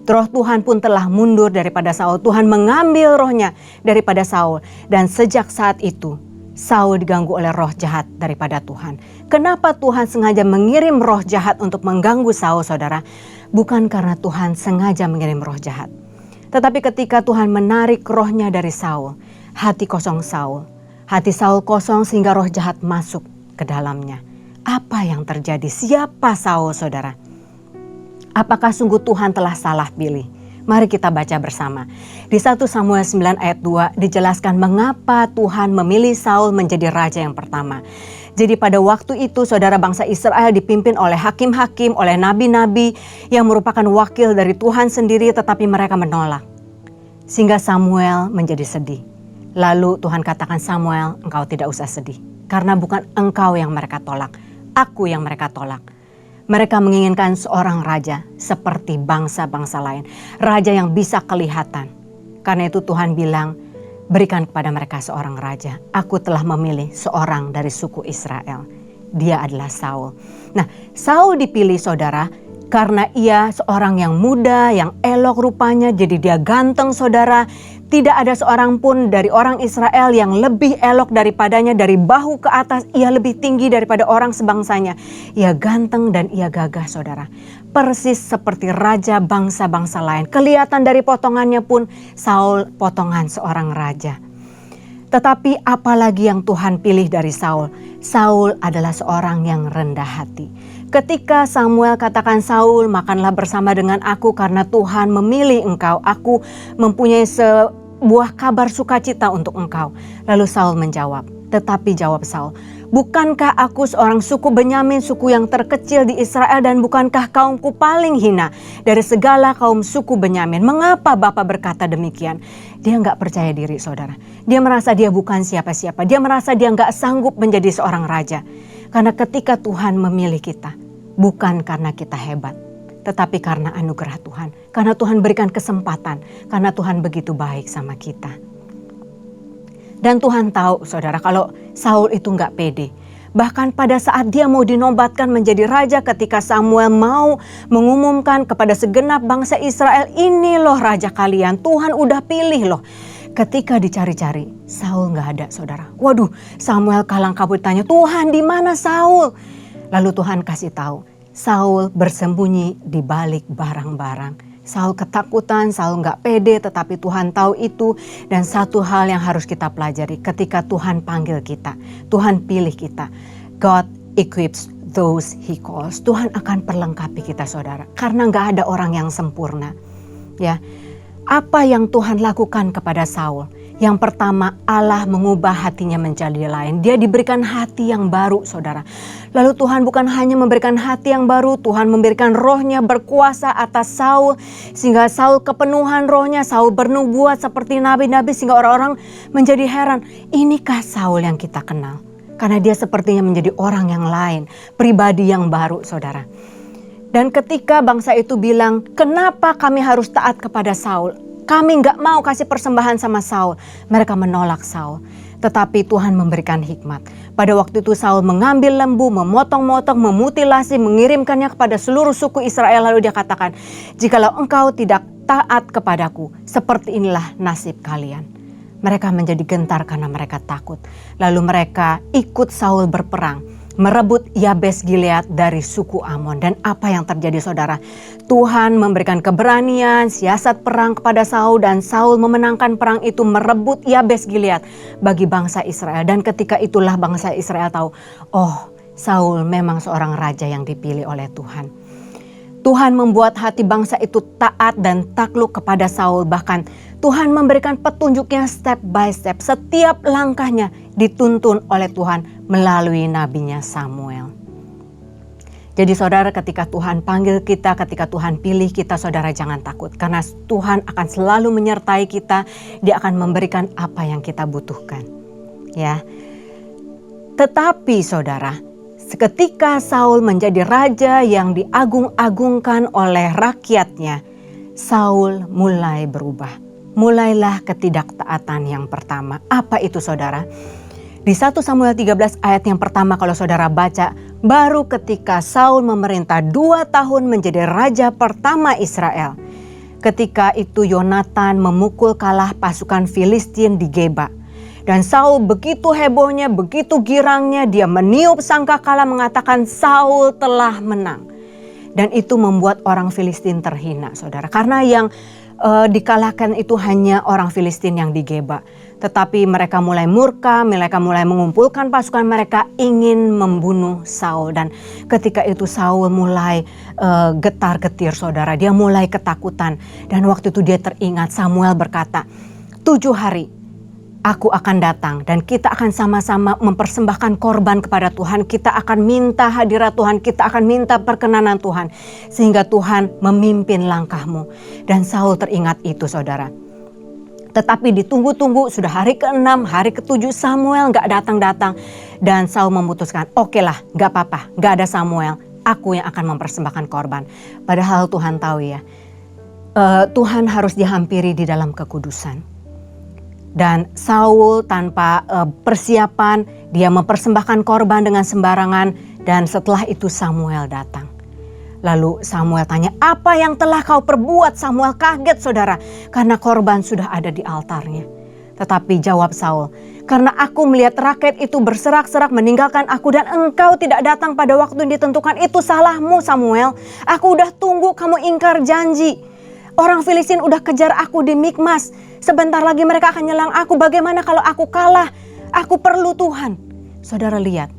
Roh Tuhan pun telah mundur daripada Saul. Tuhan mengambil rohnya daripada Saul. Dan sejak saat itu, Saul diganggu oleh roh jahat daripada Tuhan. Kenapa Tuhan sengaja mengirim roh jahat untuk mengganggu Saul, saudara? Bukan karena Tuhan sengaja mengirim roh jahat. Tetapi ketika Tuhan menarik rohnya dari Saul, hati kosong Saul. Hati Saul kosong sehingga roh jahat masuk ke dalamnya. Apa yang terjadi? Siapa Saul, saudara? Apakah sungguh Tuhan telah salah pilih? Mari kita baca bersama. Di 1 Samuel 9 ayat 2 dijelaskan mengapa Tuhan memilih Saul menjadi raja yang pertama. Jadi pada waktu itu saudara, bangsa Israel dipimpin oleh hakim-hakim, oleh nabi-nabi yang merupakan wakil dari Tuhan sendiri, tetapi mereka menolak. Sehingga Samuel menjadi sedih. Lalu Tuhan katakan, "Samuel, engkau tidak usah sedih. Karena bukan engkau yang mereka tolak, aku yang mereka tolak." Mereka menginginkan seorang raja seperti bangsa-bangsa lain. Raja yang bisa kelihatan. Karena itu Tuhan bilang, berikan kepada mereka seorang raja. Aku telah memilih seorang dari suku Israel. Dia adalah Saul. Nah, Saul dipilih, saudara, karena ia seorang yang muda, yang elok rupanya. Jadi dia ganteng, saudara. Tidak ada seorang pun dari orang Israel yang lebih elok daripadanya. Dari bahu ke atas ia lebih tinggi daripada orang sebangsanya. Ia ganteng dan ia gagah, saudara. Persis seperti raja bangsa-bangsa lain. Kelihatan dari potongannya pun Saul potongan seorang raja. Tetapi apalagi yang Tuhan pilih dari Saul? Saul adalah seorang yang rendah hati. Ketika Samuel katakan, "Saul, makanlah bersama dengan aku karena Tuhan memilih engkau. Aku mempunyai sebuah kabar sukacita untuk engkau." Lalu Saul menjawab, tetapi jawab Saul, "Bukankah aku seorang suku Benyamin, suku yang terkecil di Israel, dan bukankah kaumku paling hina dari segala kaum suku Benyamin? Mengapa Bapak berkata demikian?" Dia gak percaya diri, saudara. Dia merasa dia bukan siapa-siapa. Dia merasa dia gak sanggup menjadi seorang raja. Karena ketika Tuhan memilih kita, bukan karena kita hebat, tetapi karena anugerah Tuhan. Karena Tuhan berikan kesempatan, karena Tuhan begitu baik sama kita. Dan Tuhan tahu, saudara, kalau Saul itu gak pede. Bahkan pada saat dia mau dinobatkan menjadi raja, ketika Samuel mau mengumumkan kepada segenap bangsa Israel, "Ini loh raja kalian, Tuhan udah pilih loh." Ketika dicari-cari, Saul gak ada, saudara. Waduh, Samuel kalang kabut tanya, "Tuhan, di mana Saul?" Lalu Tuhan kasih tahu, Saul bersembunyi di balik barang-barang. Saul ketakutan, Saul nggak pede, tetapi Tuhan tahu itu. Dan satu hal yang harus kita pelajari ketika Tuhan panggil kita, Tuhan pilih kita. God equips those he calls. Tuhan akan perlengkapi kita, saudara. Karena nggak ada orang yang sempurna. Ya, apa yang Tuhan lakukan kepada Saul? Yang pertama, Allah mengubah hatinya menjadi lain. Dia diberikan hati yang baru, saudara. Lalu Tuhan bukan hanya memberikan hati yang baru, Tuhan memberikan rohnya berkuasa atas Saul. Sehingga Saul kepenuhan rohnya, Saul bernubuat seperti nabi-nabi sehingga orang-orang menjadi heran. Inikah Saul yang kita kenal? Karena dia sepertinya menjadi orang yang lain, pribadi yang baru, saudara. Dan ketika bangsa itu bilang, kenapa kami harus taat kepada Saul? Kami gak mau kasih persembahan sama Saul. Mereka menolak Saul. Tetapi Tuhan memberikan hikmat. Pada waktu itu Saul mengambil lembu, memotong-motong, memutilasi, mengirimkannya kepada seluruh suku Israel. Lalu dia katakan, jikalau engkau tidak taat kepadaku, seperti inilah nasib kalian. Mereka menjadi gentar karena mereka takut. Lalu mereka ikut Saul berperang, merebut Yabes Gilead dari suku Amon. Dan apa yang terjadi, saudara? Tuhan memberikan keberanian, siasat perang kepada Saul, dan Saul memenangkan perang itu, merebut Yabes Gilead bagi bangsa Israel. Dan ketika itulah bangsa Israel tahu, oh, Saul memang seorang raja yang dipilih oleh Tuhan. Tuhan membuat hati bangsa itu taat dan takluk kepada Saul. Bahkan Tuhan memberikan petunjuknya step by step. Setiap langkahnya dituntun oleh Tuhan melalui nabinya Samuel. Jadi saudara, ketika Tuhan panggil kita, ketika Tuhan pilih kita, saudara jangan takut. Karena Tuhan akan selalu menyertai kita. Dia akan memberikan apa yang kita butuhkan. Ya. Tetapi saudara, ketika Saul menjadi raja yang diagung-agungkan oleh rakyatnya, Saul mulai berubah. Mulailah ketidaktaatan yang pertama. Apa itu, saudara? Di 1 Samuel 13 ayat yang pertama kalau saudara baca, baru ketika Saul memerintah 2 tahun menjadi raja pertama Israel. Ketika itu Yonatan memukul kalah pasukan Filistin di Geba. Dan Saul begitu hebohnya, begitu girangnya, dia meniup sangkakala mengatakan Saul telah menang. Dan itu membuat orang Filistin terhina, saudara. Karena yang dikalahkan itu hanya orang Filistin yang di Geba. Tetapi mereka mulai murka, mereka mulai mengumpulkan pasukan, mereka ingin membunuh Saul. Dan ketika itu Saul mulai getar-getir, saudara. Dia mulai ketakutan. Dan waktu itu dia teringat Samuel berkata, 7 hari aku akan datang dan kita akan sama-sama mempersembahkan korban kepada Tuhan. Kita akan minta hadirat Tuhan, kita akan minta perkenanan Tuhan. Sehingga Tuhan memimpin langkahmu. Dan Saul teringat itu, saudara. Tetapi ditunggu-tunggu, sudah hari ke-6, hari ke-7 Samuel gak datang-datang. Dan Saul memutuskan, oke lah, gak apa-apa, gak ada Samuel. Aku yang akan mempersembahkan korban. Padahal Tuhan tahu ya, Tuhan harus dihampiri di dalam kekudusan. Dan Saul tanpa persiapan, dia mempersembahkan korban dengan sembarangan. Dan setelah itu Samuel datang. Lalu Samuel tanya, apa yang telah kau perbuat? Samuel kaget, saudara, karena korban sudah ada di altarnya. Tetapi jawab Saul, karena aku melihat rakyat itu berserak-serak meninggalkan aku dan engkau tidak datang pada waktu yang ditentukan. Itu salahmu, Samuel. Aku udah tunggu kamu ingkar janji. Orang Filistin udah kejar aku di Mikmas. Sebentar lagi mereka akan nyerang aku. Bagaimana kalau aku kalah? Aku perlu Tuhan. Saudara lihat,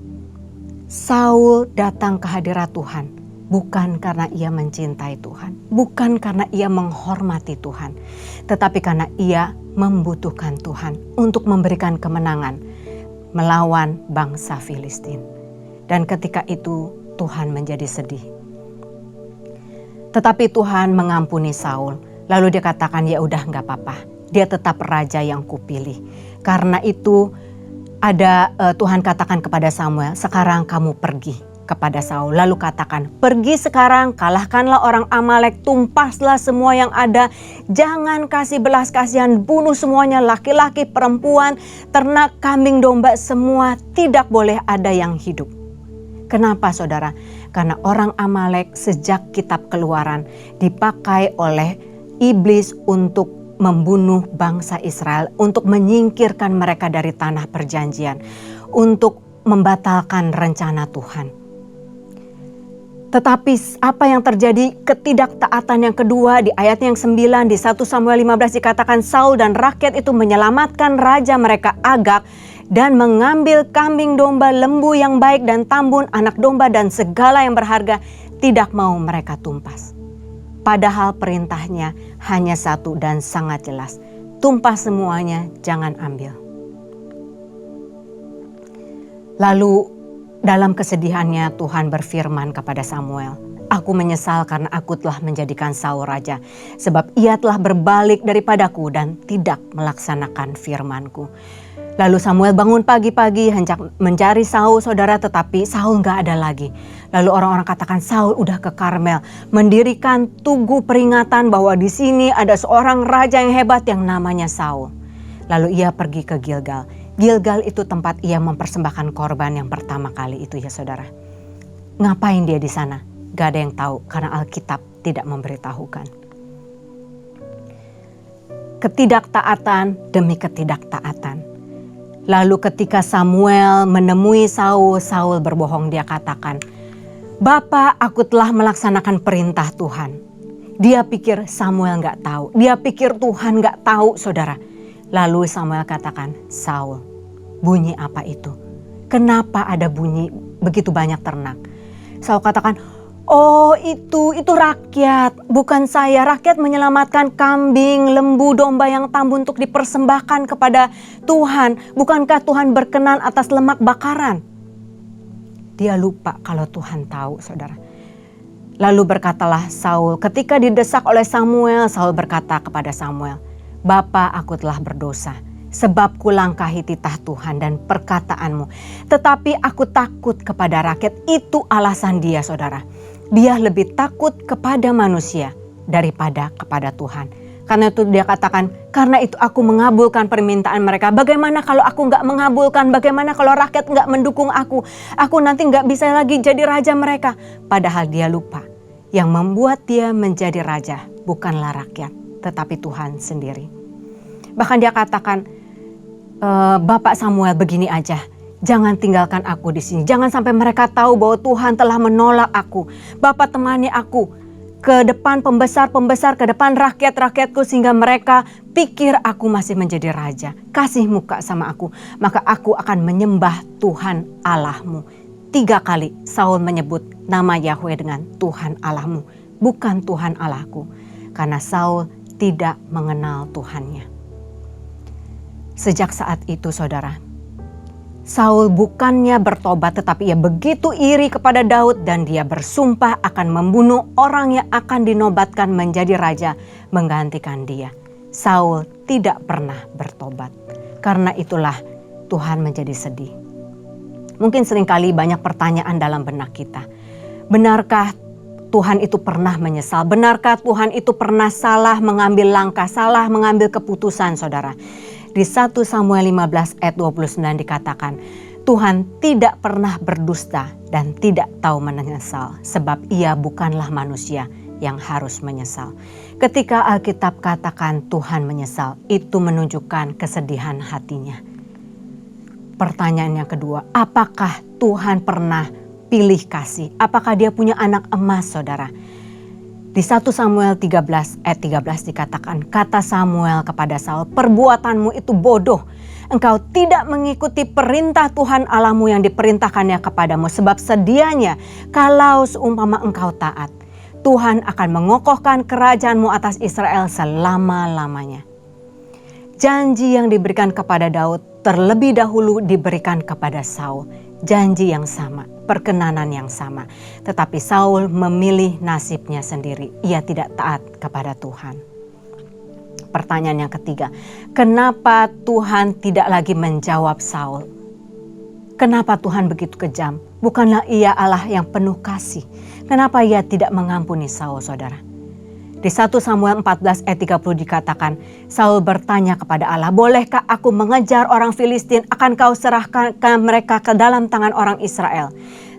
Saul datang ke hadirat Tuhan. Bukan karena ia mencintai Tuhan. Bukan karena ia menghormati Tuhan. Tetapi karena ia membutuhkan Tuhan untuk memberikan kemenangan melawan bangsa Filistin. Dan ketika itu Tuhan menjadi sedih. Tetapi Tuhan mengampuni Saul. Lalu dia katakan, ya udah gak apa-apa. Dia tetap raja yang kupilih. Karena itu ada Tuhan katakan kepada Samuel, sekarang kamu pergi kepada Saul. Lalu katakan, pergi sekarang, kalahkanlah orang Amalek, tumpaslah semua yang ada. Jangan kasih belas kasihan, bunuh semuanya, laki-laki, perempuan, ternak, kambing, domba, semua tidak boleh ada yang hidup. Kenapa, saudara? Karena orang Amalek sejak kitab Keluaran dipakai oleh iblis untuk membunuh bangsa Israel, untuk menyingkirkan mereka dari tanah perjanjian, untuk membatalkan rencana Tuhan. Tetapi apa yang terjadi? Ketidaktaatan yang kedua di ayat yang 9 di 1 Samuel 15 dikatakan Saul dan rakyat itu menyelamatkan raja mereka Agag dan mengambil kambing domba, lembu yang baik dan tambun, anak domba dan segala yang berharga, tidak mau mereka tumpas. Padahal perintahnya hanya satu dan sangat jelas. Tumpas semuanya, jangan ambil. Lalu dalam kesedihannya Tuhan berfirman kepada Samuel, "Aku menyesal karena aku telah menjadikan Saul raja, sebab ia telah berbalik daripadaku dan tidak melaksanakan firman-Ku." Lalu Samuel bangun pagi-pagi hendak mencari Saul saudara, tetapi Saul gak ada lagi. Lalu orang-orang katakan Saul udah ke Karmel, mendirikan tugu peringatan bahwa di sini ada seorang raja yang hebat yang namanya Saul. Lalu ia pergi ke Gilgal. Gilgal itu tempat ia mempersembahkan korban yang pertama kali itu ya saudara. Ngapain dia di sana? Gak ada yang tahu karena Alkitab tidak memberitahukan. Ketidaktaatan demi ketidaktaatan. Lalu ketika Samuel menemui Saul, Saul berbohong, dia katakan, "Bapak, aku telah melaksanakan perintah Tuhan." Dia pikir Samuel gak tahu, dia pikir Tuhan gak tahu saudara. Lalu Samuel katakan, "Saul, bunyi apa itu? Kenapa ada bunyi begitu banyak ternak?" Saul katakan, "Oh itu rakyat, bukan saya. Rakyat menyelamatkan kambing, lembu, domba yang tambun untuk dipersembahkan kepada Tuhan. Bukankah Tuhan berkenan atas lemak bakaran?" Dia lupa kalau Tuhan tahu saudara. Lalu berkatalah Saul, ketika didesak oleh Samuel, Saul berkata kepada Samuel, "Bapa, aku telah berdosa. Sebab kulangkahi titah Tuhan dan perkataanmu. Tetapi aku takut kepada rakyat." Itu alasan dia saudara. Dia lebih takut kepada manusia daripada kepada Tuhan. Karena itu dia katakan, "Karena itu aku mengabulkan permintaan mereka." Bagaimana kalau aku gak mengabulkan? Bagaimana kalau rakyat gak mendukung aku? Aku nanti gak bisa lagi jadi raja mereka. Padahal dia lupa. Yang membuat dia menjadi raja bukanlah rakyat, tetapi Tuhan sendiri. Bahkan dia katakan, "Bapak Samuel, begini aja. Jangan tinggalkan aku di sini. Jangan sampai mereka tahu bahwa Tuhan telah menolak aku. Bapak temani aku ke depan pembesar-pembesar, ke depan rakyat-rakyatku sehingga mereka pikir aku masih menjadi raja. Kasih muka sama aku, maka aku akan menyembah Tuhan Allahmu." 3 kali Saul menyebut nama Yahweh dengan Tuhan Allahmu, bukan Tuhan Allahku. Karena Saul tidak mengenal Tuhannya. Sejak saat itu saudara, Saul bukannya bertobat tetapi ia begitu iri kepada Daud dan dia bersumpah akan membunuh orang yang akan dinobatkan menjadi raja menggantikan dia. Saul tidak pernah bertobat. Karena itulah Tuhan menjadi sedih. Mungkin seringkali banyak pertanyaan dalam benak kita. Benarkah Tuhan itu pernah menyesal? Benarkah Tuhan itu pernah salah mengambil langkah, salah mengambil keputusan saudara? Di 1 Samuel 15 ayat 29 dikatakan, Tuhan tidak pernah berdusta dan tidak tahu menyesal, sebab ia bukanlah manusia yang harus menyesal. Ketika Alkitab katakan Tuhan menyesal, itu menunjukkan kesedihan hatinya. Pertanyaan yang kedua, apakah Tuhan pernah pilih kasih? Apakah dia punya anak emas saudara? Di 1 Samuel 13 ayat 13 dikatakan, kata Samuel kepada Saul, perbuatanmu itu bodoh. Engkau tidak mengikuti perintah Tuhan Allahmu yang diperintahkannya kepadamu. Sebab sedianya kalau seumpama engkau taat, Tuhan akan mengokohkan kerajaanmu atas Israel selama-lamanya. Janji yang diberikan kepada Daud terlebih dahulu diberikan kepada Saul. Janji yang sama, perkenanan yang sama. Tetapi Saul memilih nasibnya sendiri. Ia tidak taat kepada Tuhan. Pertanyaan yang ketiga, kenapa Tuhan tidak lagi menjawab Saul? Kenapa Tuhan begitu kejam? Bukanlah ia Allah yang penuh kasih. Kenapa ia tidak mengampuni Saul, saudara? Di 1 Samuel 14 ayat 30 dikatakan, Saul bertanya kepada Allah, bolehkah aku mengejar orang Filistin? Akan kau serahkan mereka ke dalam tangan orang Israel?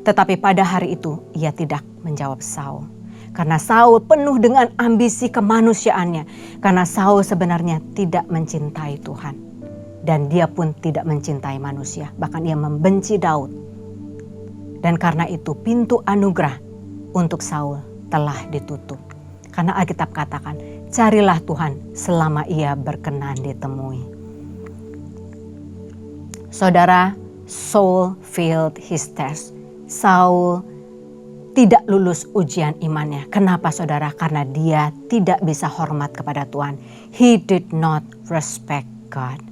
Tetapi pada hari itu ia tidak menjawab Saul. Karena Saul penuh dengan ambisi kemanusiaannya. Karena Saul sebenarnya tidak mencintai Tuhan. Dan dia pun tidak mencintai manusia. Bahkan ia membenci Daud. Dan karena itu pintu anugerah untuk Saul telah ditutup. Karena Alkitab katakan, carilah Tuhan selama ia berkenan ditemui. Saudara, Saul failed his test. Saul tidak lulus ujian imannya. Kenapa saudara? Karena dia tidak bisa hormat kepada Tuhan. He did not respect God.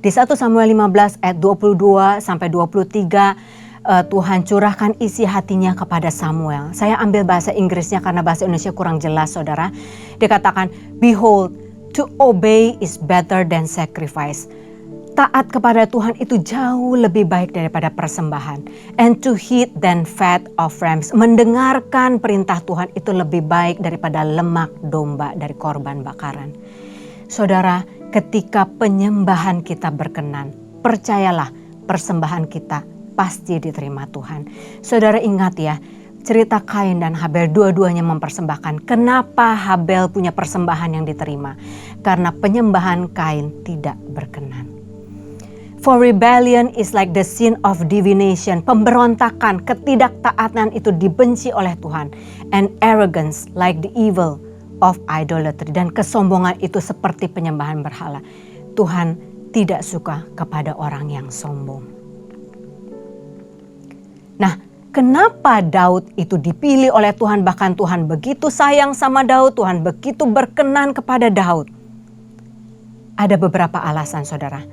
Di 1 Samuel 15 ayat 22 sampai 23, Tuhan curahkan isi hatinya kepada Samuel. Saya ambil bahasa Inggrisnya karena bahasa Indonesia kurang jelas saudara. Dikatakan, behold, to obey is better than sacrifice. Taat kepada Tuhan itu jauh lebih baik daripada persembahan. And to heed than fat of rams. Mendengarkan perintah Tuhan itu lebih baik daripada lemak domba dari korban bakaran. Saudara, ketika penyembahan kita berkenan, percayalah persembahan kita pasti diterima Tuhan. Saudara ingat ya, cerita Kain dan Habel dua-duanya mempersembahkan. Kenapa Habel punya persembahan yang diterima? Karena penyembahan Kain tidak berkenan. For rebellion is like the sin of divination. Pemberontakan, ketidaktaatan itu dibenci oleh Tuhan. And arrogance like the evil of idolatry. Dan kesombongan itu seperti penyembahan berhala. Tuhan tidak suka kepada orang yang sombong. Nah, kenapa Daud itu dipilih oleh Tuhan? Bahkan Tuhan begitu sayang sama Daud, Tuhan begitu berkenan kepada Daud. Ada beberapa alasan saudara.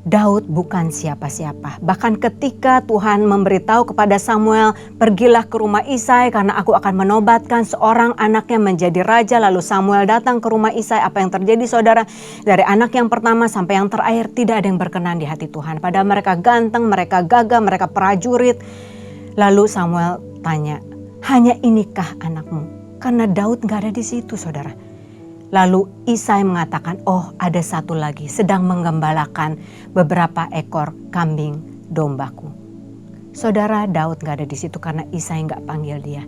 Daud bukan siapa-siapa. Bahkan ketika Tuhan memberitahu kepada Samuel, pergilah ke rumah Isai karena aku akan menobatkan seorang anaknya menjadi raja. Lalu Samuel datang ke rumah Isai. Apa yang terjadi saudara? Dari anak yang pertama sampai yang terakhir tidak ada yang berkenan di hati Tuhan. Padahal mereka ganteng, mereka gagah, mereka prajurit. Lalu Samuel tanya, hanya inikah anakmu? Karena Daud gak ada di situ saudara. Lalu Isai mengatakan, oh ada satu lagi sedang menggembalakan beberapa ekor kambing dombaku. Saudara, Daud gak ada di situ karena Isai gak panggil dia.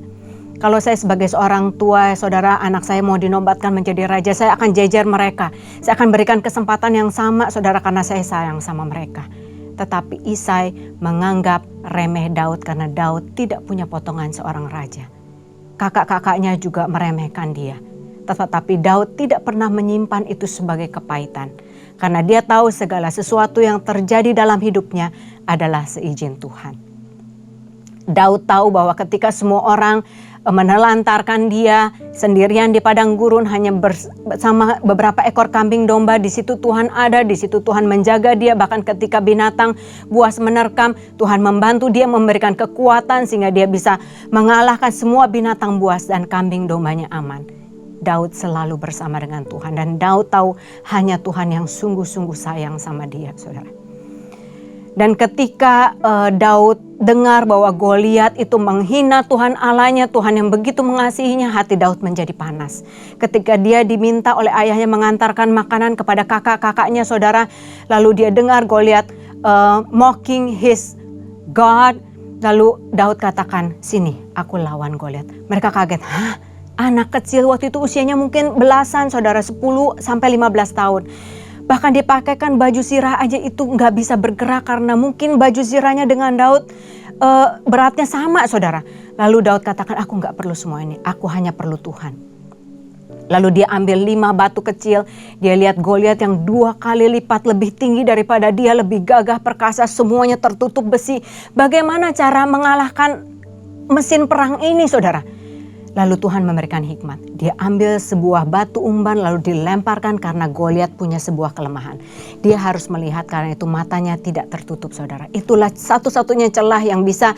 Kalau saya sebagai seorang tua, saudara, anak saya mau dinobatkan menjadi raja, saya akan jejer mereka. Saya akan berikan kesempatan yang sama saudara karena saya sayang sama mereka. Tetapi Isai menganggap remeh Daud karena Daud tidak punya potongan seorang raja. Kakak-kakaknya juga meremehkan dia. Tetapi Daud tidak pernah menyimpan itu sebagai kepahitan. Karena dia tahu segala sesuatu yang terjadi dalam hidupnya adalah seizin Tuhan. Daud tahu bahwa ketika semua orang menelantarkan dia sendirian di padang gurun hanya bersama beberapa ekor kambing domba, di situ Tuhan ada, di situ Tuhan menjaga dia. Bahkan ketika binatang buas menerkam, Tuhan membantu dia, memberikan kekuatan sehingga dia bisa mengalahkan semua binatang buas dan kambing dombanya aman. Daud selalu bersama dengan Tuhan dan Daud tahu hanya Tuhan yang sungguh-sungguh sayang sama dia, saudara. Dan ketika Daud dengar bahwa Goliat itu menghina Tuhan Allahnya, Tuhan yang begitu mengasihinya, hati Daud menjadi panas. Ketika dia diminta oleh ayahnya mengantarkan makanan kepada kakak-kakaknya, saudara, lalu dia dengar Goliat mocking his God, lalu Daud katakan, sini aku lawan Goliat. Mereka kaget, hah? Anak kecil waktu itu usianya mungkin belasan saudara, 10 sampai 15 tahun. Bahkan dipakaikan baju zirah aja itu gak bisa bergerak karena mungkin baju zirahnya dengan Daud beratnya sama saudara. Lalu Daud katakan, aku gak perlu semua ini, aku hanya perlu Tuhan. Lalu dia ambil 5 batu kecil, dia lihat Goliat yang 2 kali lipat lebih tinggi daripada dia, lebih gagah perkasa, semuanya tertutup besi. Bagaimana cara mengalahkan mesin perang ini saudara? Lalu Tuhan memberikan hikmat. Dia ambil sebuah batu umban lalu dilemparkan karena Goliat punya sebuah kelemahan. Dia harus melihat karena itu matanya tidak tertutup saudara. Itulah satu-satunya celah yang bisa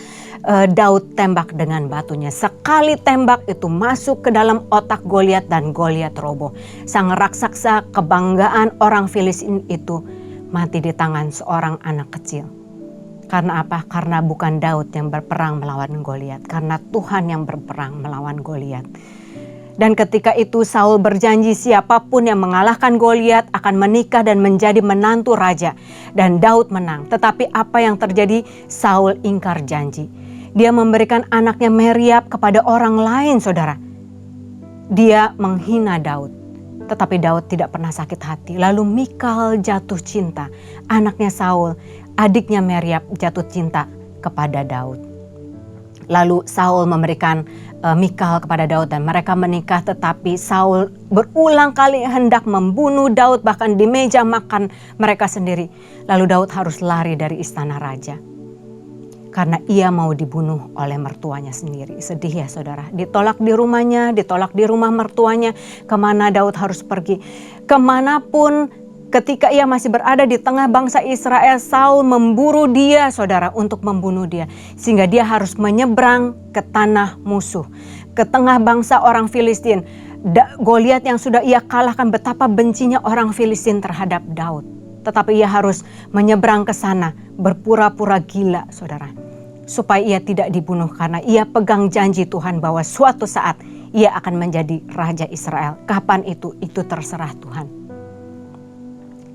Daud tembak dengan batunya. Sekali tembak itu masuk ke dalam otak Goliat dan Goliat roboh. Sang raksasa kebanggaan orang Filistin itu mati di tangan seorang anak kecil. Karena apa? Karena bukan Daud yang berperang melawan Goliat, karena Tuhan yang berperang melawan Goliat. Dan ketika itu Saul berjanji siapapun yang mengalahkan Goliat akan menikah dan menjadi menantu raja. Dan Daud menang. Tetapi apa yang terjadi? Saul ingkar janji. Dia memberikan anaknya Meriab kepada orang lain saudara. Dia menghina Daud. Tetapi Daud tidak pernah sakit hati. Lalu Mikal jatuh cinta, anaknya Saul. Adiknya Meriab jatuh cinta kepada Daud. Lalu Saul memberikan Mikal kepada Daud dan mereka menikah, tetapi Saul berulang kali hendak membunuh Daud bahkan di meja makan mereka sendiri. Lalu Daud harus lari dari istana raja karena ia mau dibunuh oleh mertuanya sendiri. Sedih ya saudara, ditolak di rumahnya, ditolak di rumah mertuanya. Kemana Daud harus pergi? Kemanapun. Ketika ia masih berada di tengah bangsa Israel, Saul memburu dia saudara untuk membunuh dia. Sehingga dia harus menyeberang ke tanah musuh. Ke tengah bangsa orang Filistin. Goliat yang sudah ia kalahkan, betapa bencinya orang Filistin terhadap Daud. Tetapi ia harus menyeberang ke sana, berpura-pura gila saudara. Supaya ia tidak dibunuh karena ia pegang janji Tuhan bahwa suatu saat ia akan menjadi Raja Israel. Kapan itu terserah Tuhan.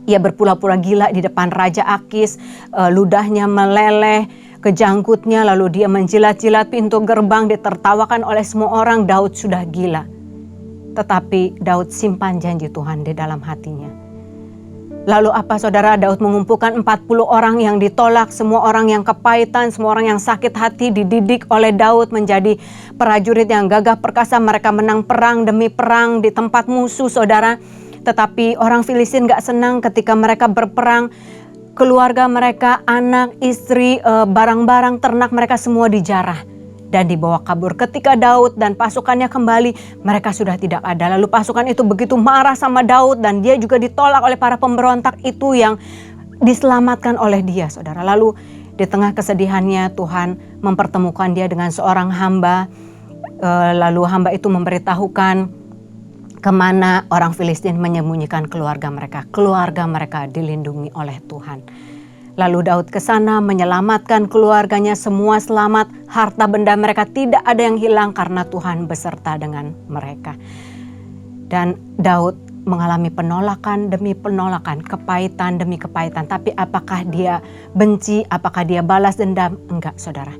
Ia berpura-pura gila di depan Raja Akis, ludahnya meleleh ke janggutnya, lalu dia menjilat-jilat pintu gerbang, ditertawakan oleh semua orang. Daud sudah gila. Tetapi Daud simpan janji Tuhan di dalam hatinya. Lalu apa saudara? Daud mengumpulkan 40 orang yang ditolak, semua orang yang kepahitan, semua orang yang sakit hati dididik oleh Daud menjadi prajurit yang gagah perkasa. Mereka menang perang demi perang di tempat musuh saudara. Tetapi orang Filistin gak senang ketika mereka berperang. Keluarga mereka, anak, istri, barang-barang ternak mereka semua dijarah dan dibawa kabur. Ketika Daud dan pasukannya kembali, mereka sudah tidak ada. Lalu pasukan itu begitu marah sama Daud dan dia juga ditolak oleh para pemberontak itu yang diselamatkan oleh dia saudara. Lalu di tengah kesedihannya Tuhan mempertemukan dia dengan seorang hamba. Lalu hamba itu memberitahukan kemana orang Filistin menyembunyikan keluarga mereka. Keluarga mereka dilindungi oleh Tuhan. Lalu Daud ke sana menyelamatkan keluarganya, semua selamat. Harta benda mereka tidak ada yang hilang karena Tuhan beserta dengan mereka. Dan Daud mengalami penolakan demi penolakan, kepahitan demi kepahitan. Tapi apakah dia benci, apakah dia balas dendam? Enggak saudara.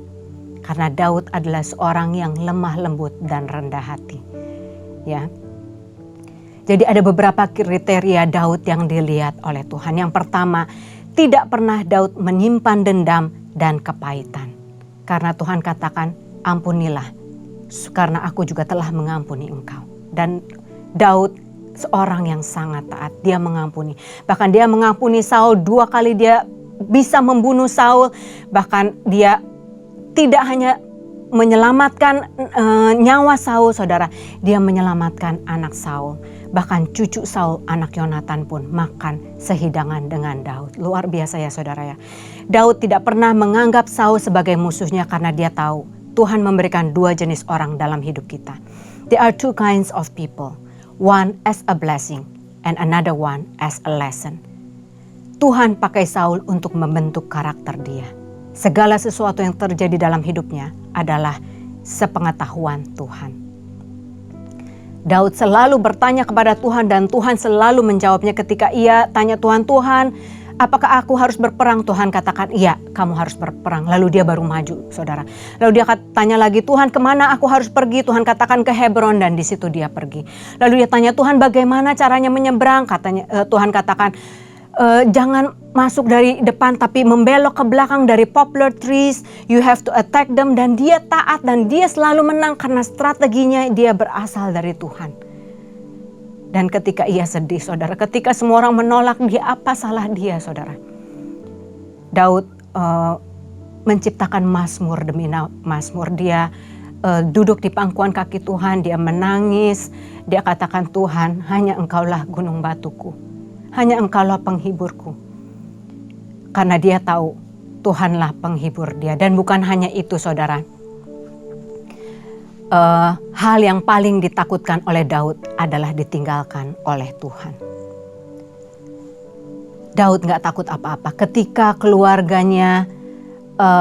Karena Daud adalah seorang yang lemah lembut dan rendah hati. Ya. Jadi ada beberapa kriteria Daud yang dilihat oleh Tuhan. Yang pertama, tidak pernah Daud menyimpan dendam dan kepahitan. Karena Tuhan katakan, ampunilah, karena aku juga telah mengampuni engkau. Dan Daud seorang yang sangat taat, dia mengampuni. Bahkan dia mengampuni Saul 2 kali, dia bisa membunuh Saul. Bahkan dia tidak hanya menyelamatkan nyawa Saul saudara, dia menyelamatkan anak Saul. Bahkan cucu Saul, anak Yonatan pun makan sehidangan dengan Daud. Luar biasa ya saudara ya. Daud tidak pernah menganggap Saul sebagai musuhnya karena dia tahu Tuhan memberikan 2 jenis orang dalam hidup kita. There are 2 kinds of people. One as a blessing and another one as a lesson. Tuhan pakai Saul untuk membentuk karakter dia. Segala sesuatu yang terjadi dalam hidupnya adalah sepengetahuan Tuhan. Daud selalu bertanya kepada Tuhan dan Tuhan selalu menjawabnya. Ketika ia tanya Tuhan, apakah aku harus berperang? Tuhan katakan, iya kamu harus berperang. Lalu dia baru maju saudara. Lalu dia tanya lagi, Tuhan kemana aku harus pergi? Tuhan katakan ke Hebron dan di situ dia pergi. Lalu dia tanya Tuhan bagaimana caranya menyeberang? Tuhan katakan, jangan masuk dari depan tapi membelok ke belakang dari poplar trees. You have to attack them. Dan dia taat dan dia selalu menang karena strateginya dia berasal dari Tuhan. Dan ketika ia sedih saudara, ketika semua orang menolak dia, apa salah dia saudara? Daud menciptakan mazmur demi mazmur. Dia duduk di pangkuan kaki Tuhan, dia menangis. Dia katakan, Tuhan hanya engkaulah gunung batuku. Hanya engkaulah penghiburku. Karena dia tahu Tuhanlah penghibur dia. Dan bukan hanya itu saudara. Hal yang paling ditakutkan oleh Daud adalah ditinggalkan oleh Tuhan. Daud gak takut apa-apa ketika keluarganya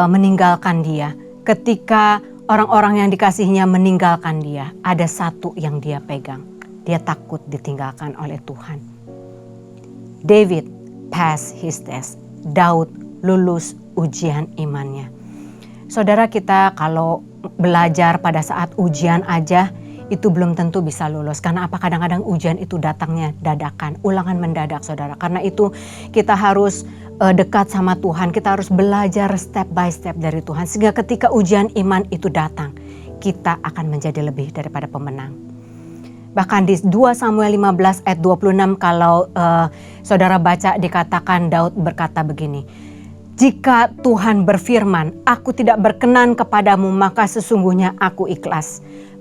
meninggalkan dia. Ketika orang-orang yang dikasihinya meninggalkan dia. Ada satu yang dia pegang. Dia takut ditinggalkan oleh Tuhan. David passed his test. Daud lulus ujian imannya. Saudara, kita kalau belajar pada saat ujian aja itu belum tentu bisa lulus. Karena apa? Kadang-kadang ujian itu datangnya dadakan, ulangan mendadak saudara. Karena itu kita harus dekat sama Tuhan, kita harus belajar step by step dari Tuhan. Sehingga ketika ujian iman itu datang, kita akan menjadi lebih daripada pemenang. Bahkan di 2 Samuel 15 ayat 26 kalau saudara baca dikatakan Daud berkata begini, "Jika Tuhan berfirman, aku tidak berkenan kepadamu, maka sesungguhnya aku ikhlas.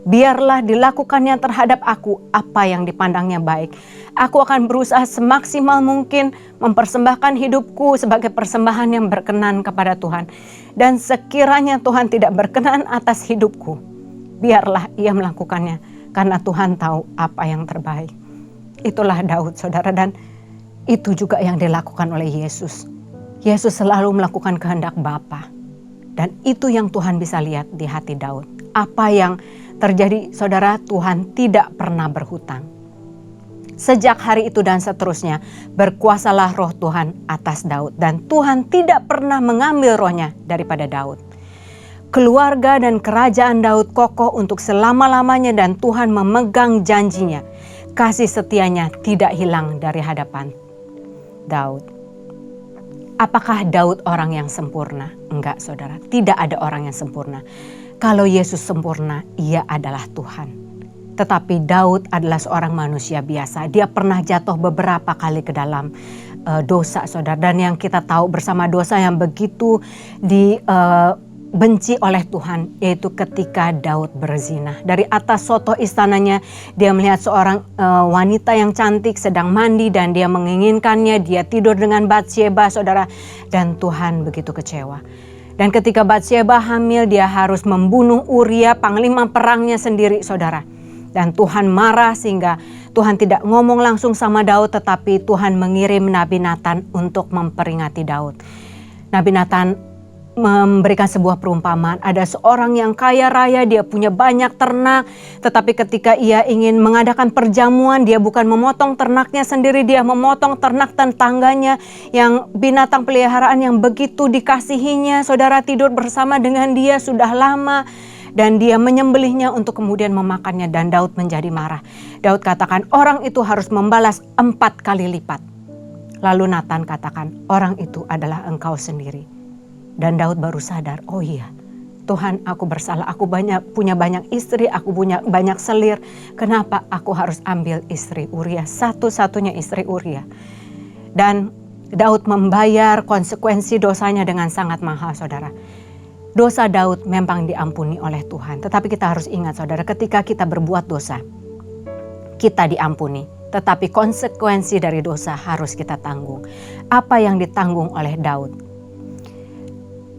Biarlah dilakukannya terhadap aku apa yang dipandangnya baik. Aku akan berusaha semaksimal mungkin mempersembahkan hidupku sebagai persembahan yang berkenan kepada Tuhan. Dan sekiranya Tuhan tidak berkenan atas hidupku, biarlah ia melakukannya. Karena Tuhan tahu apa yang terbaik." Itulah Daud, saudara, dan itu juga yang dilakukan oleh Yesus. Yesus selalu melakukan kehendak Bapa. Dan itu yang Tuhan bisa lihat di hati Daud. Apa yang terjadi, saudara, Tuhan tidak pernah berhutang. Sejak hari itu dan seterusnya, berkuasalah roh Tuhan atas Daud. Dan Tuhan tidak pernah mengambil rohnya daripada Daud. Keluarga dan kerajaan Daud kokoh untuk selama-lamanya dan Tuhan memegang janjinya. Kasih setianya tidak hilang dari hadapan Daud. Apakah Daud orang yang sempurna? Enggak, saudara. Tidak ada orang yang sempurna. Kalau Yesus sempurna, ia adalah Tuhan. Tetapi Daud adalah seorang manusia biasa. Dia pernah jatuh beberapa kali ke dalam dosa, saudara. Dan yang kita tahu bersama dosa yang begitu benci oleh Tuhan, yaitu ketika Daud berzina. Dari atas soto istananya, dia melihat seorang wanita yang cantik sedang mandi dan dia menginginkannya. Dia tidur dengan Batsyeba, saudara, dan Tuhan begitu kecewa. Dan ketika Batsyeba hamil, dia harus membunuh Uria, panglima perangnya sendiri, saudara. Dan Tuhan marah sehingga Tuhan tidak ngomong langsung sama Daud, tetapi Tuhan mengirim Nabi Nathan untuk memperingati Daud. Nabi Nathan memberikan sebuah perumpamaan. Ada seorang yang kaya raya, dia punya banyak ternak, tetapi ketika ia ingin mengadakan perjamuan, dia bukan memotong ternaknya sendiri, dia memotong ternak tetangganya yang binatang peliharaan yang begitu dikasihinya. Saudara, tidur bersama dengan dia sudah lama dan dia menyembelihnya untuk kemudian memakannya, dan Daud menjadi marah. Daud katakan, orang itu harus membalas 4 kali lipat. Lalu Nathan katakan, orang itu adalah engkau sendiri. Dan Daud baru sadar, oh iya, Tuhan, aku bersalah, aku punya banyak istri, aku punya banyak selir. Kenapa aku harus ambil istri Uria, satu-satunya istri Uria? Dan Daud membayar konsekuensi dosanya dengan sangat mahal, saudara. Dosa Daud memang diampuni oleh Tuhan. Tetapi kita harus ingat, saudara, ketika kita berbuat dosa, kita diampuni. Tetapi konsekuensi dari dosa harus kita tanggung. Apa yang ditanggung oleh Daud?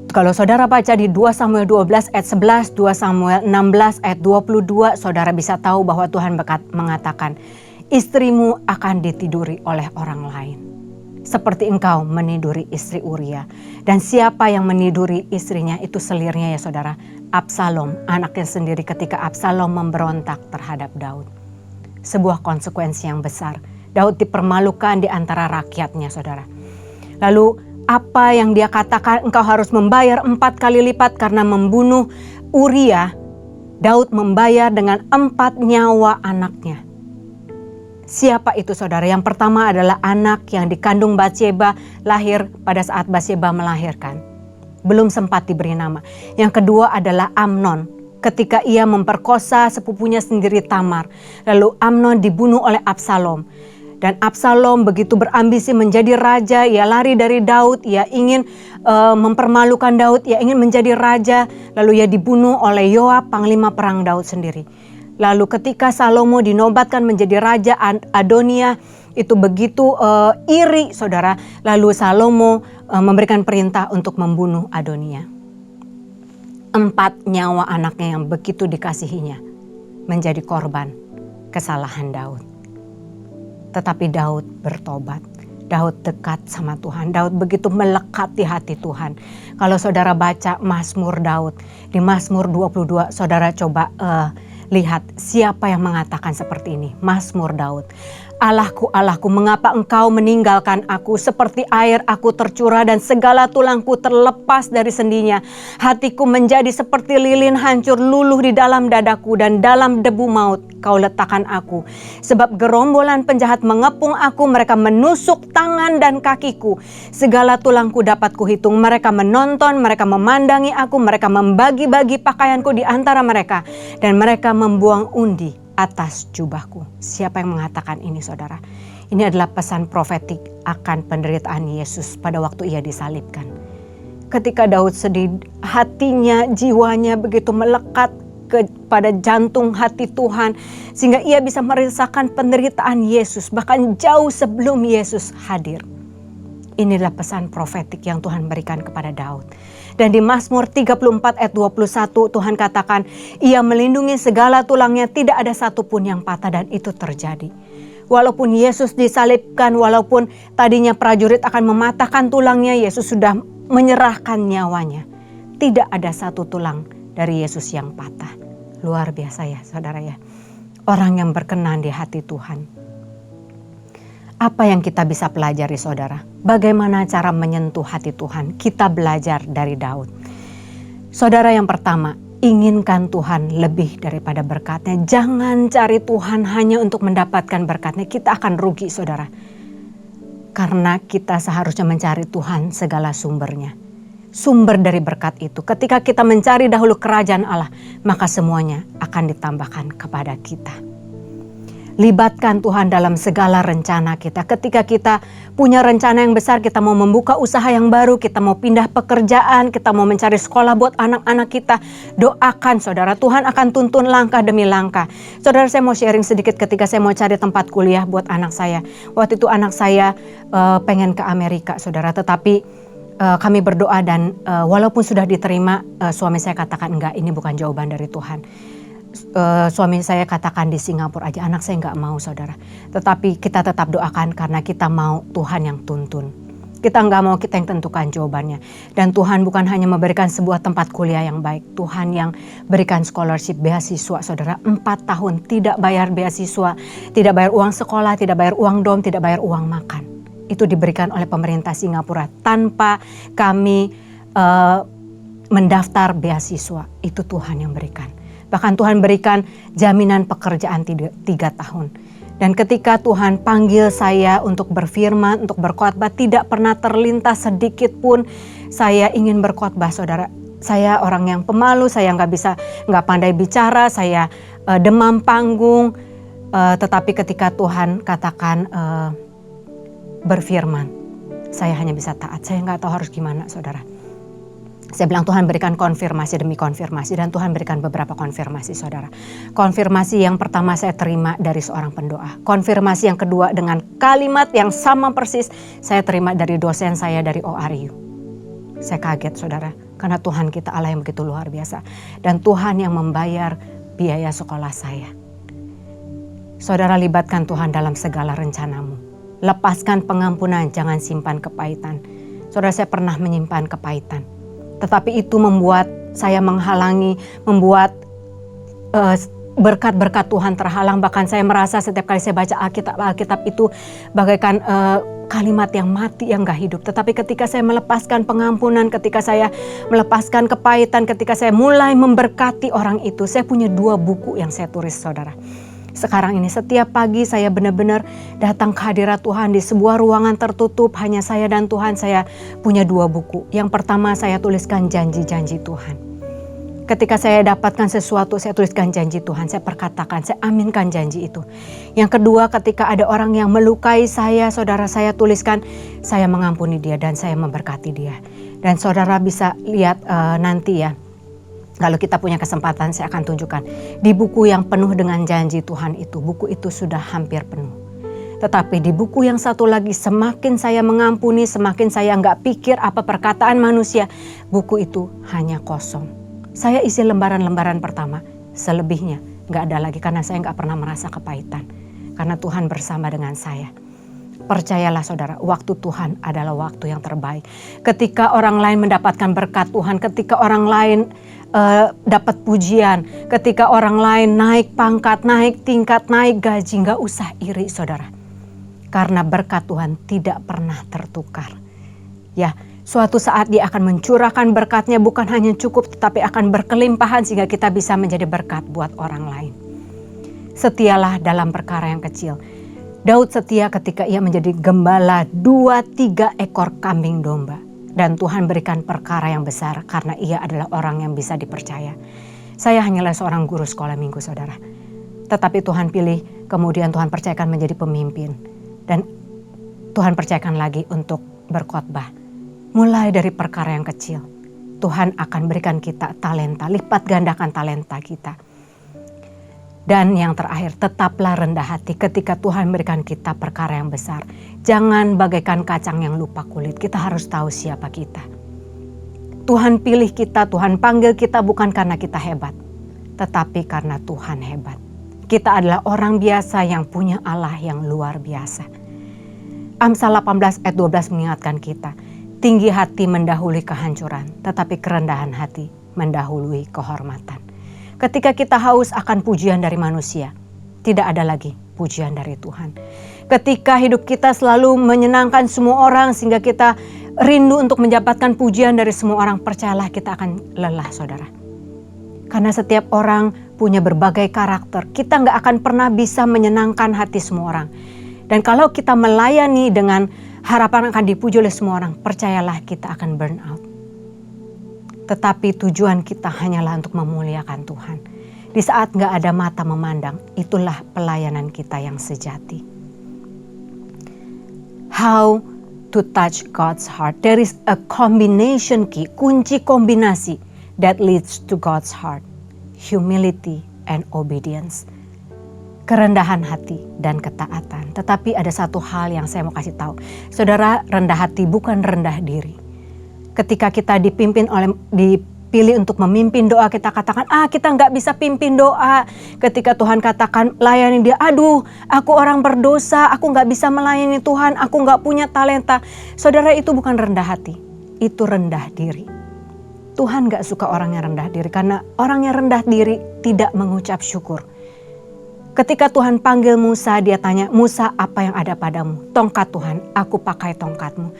Kalau saudara baca di 2 Samuel 12 ayat 11, 2 Samuel 16 ayat 22, saudara bisa tahu bahwa Tuhan mengatakan, istrimu akan ditiduri oleh orang lain. Seperti engkau meniduri istri Uria. Dan siapa yang meniduri istrinya itu selirnya, ya saudara, Absalom, anaknya sendiri ketika Absalom memberontak terhadap Daud. Sebuah konsekuensi yang besar. Daud dipermalukan di antara rakyatnya, saudara. Lalu apa yang dia katakan, engkau harus membayar 4 kali lipat karena membunuh Uria. Daud membayar dengan 4 nyawa anaknya. Siapa itu, saudara? Yang pertama adalah anak yang dikandung Batsyeba, lahir pada saat Batsyeba melahirkan. Belum sempat diberi nama. Yang kedua adalah Amnon, ketika ia memperkosa sepupunya sendiri Tamar. Lalu Amnon dibunuh oleh Absalom. Dan Absalom begitu berambisi menjadi raja, ia lari dari Daud, ia ingin mempermalukan Daud, ia ingin menjadi raja, lalu ia dibunuh oleh Yoab, panglima perang Daud sendiri. Lalu ketika Salomo dinobatkan menjadi raja, Adonia itu begitu iri, saudara, lalu Salomo memberikan perintah untuk membunuh Adonia. 4 nyawa anaknya yang begitu dikasihinya menjadi korban kesalahan Daud. Tetapi Daud bertobat. Daud dekat sama Tuhan. Daud begitu melekat di hati Tuhan. Kalau saudara baca Mazmur Daud, di Mazmur 22, saudara coba lihat siapa yang mengatakan seperti ini. Mazmur Daud. Allahku, Allahku, mengapa engkau meninggalkan aku? Seperti air aku tercurah dan segala tulangku terlepas dari sendinya. Hatiku menjadi seperti lilin hancur luluh di dalam dadaku, dan dalam debu maut kau letakkan aku. Sebab gerombolan penjahat mengepung aku, mereka menusuk tangan dan kakiku. Segala tulangku dapat kuhitung, mereka menonton, mereka memandangi aku, mereka membagi-bagi pakaianku di antara mereka, dan mereka membuang undi atas jubahku. Siapa yang mengatakan ini, saudara? Ini adalah pesan profetik akan penderitaan Yesus pada waktu ia disalibkan. Ketika Daud sedih, hatinya, jiwanya begitu melekat kepada jantung hati Tuhan, sehingga ia bisa merasakan penderitaan Yesus bahkan jauh sebelum Yesus hadir. Inilah pesan profetik yang Tuhan berikan kepada Daud. Dan di Mazmur 34 ayat 21 Tuhan katakan, ia melindungi segala tulangnya, tidak ada satupun yang patah, dan itu terjadi. Walaupun Yesus disalibkan, walaupun tadinya prajurit akan mematahkan tulangnya, Yesus sudah menyerahkan nyawanya. Tidak ada satu tulang dari Yesus yang patah. Luar biasa ya saudara ya. Orang yang berkenan di hati Tuhan. Apa yang kita bisa pelajari saudara? Bagaimana cara menyentuh hati Tuhan? Kita belajar dari Daud. Saudara, yang pertama, inginkan Tuhan lebih daripada berkatnya. Jangan cari Tuhan hanya untuk mendapatkan berkatnya. Kita akan rugi saudara. Karena kita seharusnya mencari Tuhan segala sumbernya. Sumber dari berkat itu. Ketika kita mencari dahulu kerajaan Allah, maka semuanya akan ditambahkan kepada kita. Libatkan Tuhan dalam segala rencana kita. Ketika kita punya rencana yang besar, kita mau membuka usaha yang baru, kita mau pindah pekerjaan, kita mau mencari sekolah buat anak-anak kita, doakan saudara, Tuhan akan tuntun langkah demi langkah. Saudara, saya mau sharing sedikit ketika saya mau cari tempat kuliah buat anak saya. Waktu itu anak saya pengen ke Amerika saudara, tetapi kami berdoa dan walaupun sudah diterima, suami saya katakan enggak, ini bukan jawaban dari Tuhan. Suami saya katakan di Singapura aja, anak saya nggak mau saudara. Tetapi kita tetap doakan karena kita mau Tuhan yang tuntun. Kita nggak mau kita yang tentukan jawabannya. Dan Tuhan bukan hanya memberikan sebuah tempat kuliah yang baik. Tuhan yang berikan scholarship, beasiswa saudara. 4 tahun tidak bayar beasiswa, tidak bayar uang sekolah, tidak bayar uang dom, tidak bayar uang makan. Itu diberikan oleh pemerintah Singapura tanpa kami mendaftar beasiswa. Itu Tuhan yang berikan. Bahkan Tuhan berikan jaminan pekerjaan 3 tahun. Dan ketika Tuhan panggil saya untuk berfirman, untuk berkhotbah, tidak pernah terlintas sedikit pun saya ingin berkhotbah saudara. Saya orang yang pemalu, saya nggak pandai bicara, saya demam panggung. Tetapi ketika Tuhan katakan berfirman, saya hanya bisa taat. Saya nggak tahu harus gimana saudara. Saya bilang Tuhan berikan konfirmasi demi konfirmasi, dan Tuhan berikan beberapa konfirmasi saudara. Konfirmasi yang pertama saya terima dari seorang pendoa. Konfirmasi yang kedua dengan kalimat yang sama persis saya terima dari dosen saya dari ORU. Saya kaget saudara, karena Tuhan kita Allah yang begitu luar biasa. Dan Tuhan yang membayar biaya sekolah saya. Saudara, libatkan Tuhan dalam segala rencanamu. Lepaskan pengampunan, jangan simpan kepahitan. Saudara, saya pernah menyimpan kepahitan. Tetapi itu membuat saya menghalangi, membuat berkat-berkat Tuhan terhalang. Bahkan saya merasa setiap kali saya baca Alkitab itu bagaikan kalimat yang mati, yang gak hidup. Tetapi ketika saya melepaskan pengampunan, ketika saya melepaskan kepahitan, ketika saya mulai memberkati orang itu, saya punya 2 buku yang saya tulis saudara. Sekarang ini setiap pagi saya benar-benar datang ke hadirat Tuhan di sebuah ruangan tertutup, hanya saya dan Tuhan. Saya punya 2 buku. Yang pertama saya tuliskan janji-janji Tuhan. Ketika saya dapatkan sesuatu, saya tuliskan janji Tuhan, saya perkatakan, saya aminkan janji itu. Yang kedua, ketika ada orang yang melukai saya, saudara, saya tuliskan, saya mengampuni dia dan saya memberkati dia. Dan saudara bisa lihat nanti ya. Kalau kita punya kesempatan saya akan tunjukkan. Di buku yang penuh dengan janji Tuhan itu, buku itu sudah hampir penuh. Tetapi di buku yang satu lagi, semakin saya mengampuni, semakin saya nggak pikir apa perkataan manusia, buku itu hanya kosong. Saya isi lembaran-lembaran pertama, selebihnya nggak ada lagi karena saya nggak pernah merasa kepahitan. Karena Tuhan bersama dengan saya. Percayalah saudara, waktu Tuhan adalah waktu yang terbaik. Ketika orang lain mendapatkan berkat Tuhan, ketika orang lain dapat pujian, ketika orang lain naik pangkat, naik tingkat, naik gaji, gak usah iri saudara. Karena berkat Tuhan tidak pernah tertukar. Ya, suatu saat Dia akan mencurahkan berkat-Nya bukan hanya cukup tetapi akan berkelimpahan sehingga kita bisa menjadi berkat buat orang lain. Setialah dalam perkara yang kecil. Daud setia ketika ia menjadi gembala 2-3 ekor kambing domba. Dan Tuhan berikan perkara yang besar karena ia adalah orang yang bisa dipercaya. Saya hanyalah seorang guru sekolah minggu, saudara. Tetapi Tuhan pilih, kemudian Tuhan percayakan menjadi pemimpin. Dan Tuhan percayakan lagi untuk berkhotbah. Mulai dari perkara yang kecil, Tuhan akan berikan kita talenta, lipat gandakan talenta kita. Dan yang terakhir, tetaplah rendah hati ketika Tuhan berikan kita perkara yang besar. Jangan bagaikan kacang yang lupa kulit, kita harus tahu siapa kita. Tuhan pilih kita, Tuhan panggil kita bukan karena kita hebat, tetapi karena Tuhan hebat. Kita adalah orang biasa yang punya Allah yang luar biasa. Amsal 18 ayat 12 mengingatkan kita, tinggi hati mendahului kehancuran, tetapi kerendahan hati mendahului kehormatan. Ketika kita haus akan pujian dari manusia, tidak ada lagi pujian dari Tuhan. Ketika hidup kita selalu menyenangkan semua orang sehingga kita rindu untuk mendapatkan pujian dari semua orang, percayalah kita akan lelah, saudara. Karena setiap orang punya berbagai karakter, kita gak akan pernah bisa menyenangkan hati semua orang. Dan kalau kita melayani dengan harapan akan dipuji oleh semua orang, percayalah kita akan burn out. Tetapi tujuan kita hanyalah untuk memuliakan Tuhan. Di saat gak ada mata memandang, itulah pelayanan kita yang sejati. How to touch God's heart. There is a combination key, kunci kombinasi that leads to God's heart. Humility and obedience. Kerendahan hati dan ketaatan. Tetapi ada satu hal yang saya mau kasih tahu. Saudara, rendah hati bukan rendah diri. Ketika kita dipilih untuk memimpin doa, kita katakan, kita nggak bisa pimpin doa. Ketika Tuhan katakan layani dia, aduh aku orang berdosa, aku nggak bisa melayani Tuhan, aku nggak punya talenta. Saudara, itu bukan rendah hati, itu rendah diri. Tuhan nggak suka orang yang rendah diri, karena orang yang rendah diri tidak mengucap syukur. Ketika Tuhan panggil Musa, dia tanya, Musa, apa yang ada padamu? Tongkat Tuhan, aku pakai tongkatmu.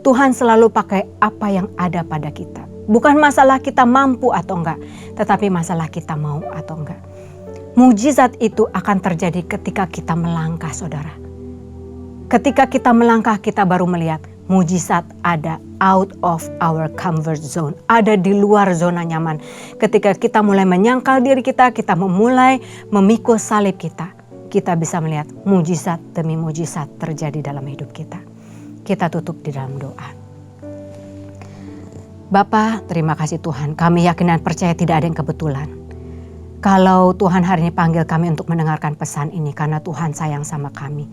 Tuhan selalu pakai apa yang ada pada kita. Bukan masalah kita mampu atau enggak, tetapi masalah kita mau atau enggak. Mujizat itu akan terjadi ketika kita melangkah, saudara. Ketika kita melangkah, kita baru melihat mujizat ada out of our comfort zone. Ada di luar zona nyaman. Ketika kita mulai menyangkal diri kita memulai memikul salib kita bisa melihat mujizat demi mujizat terjadi dalam hidup kita. Kita tutup di dalam doa. Bapa, terima kasih Tuhan. Kami yakin dan percaya tidak ada yang kebetulan. Kalau Tuhan hari ini panggil kami untuk mendengarkan pesan ini karena Tuhan sayang sama kami.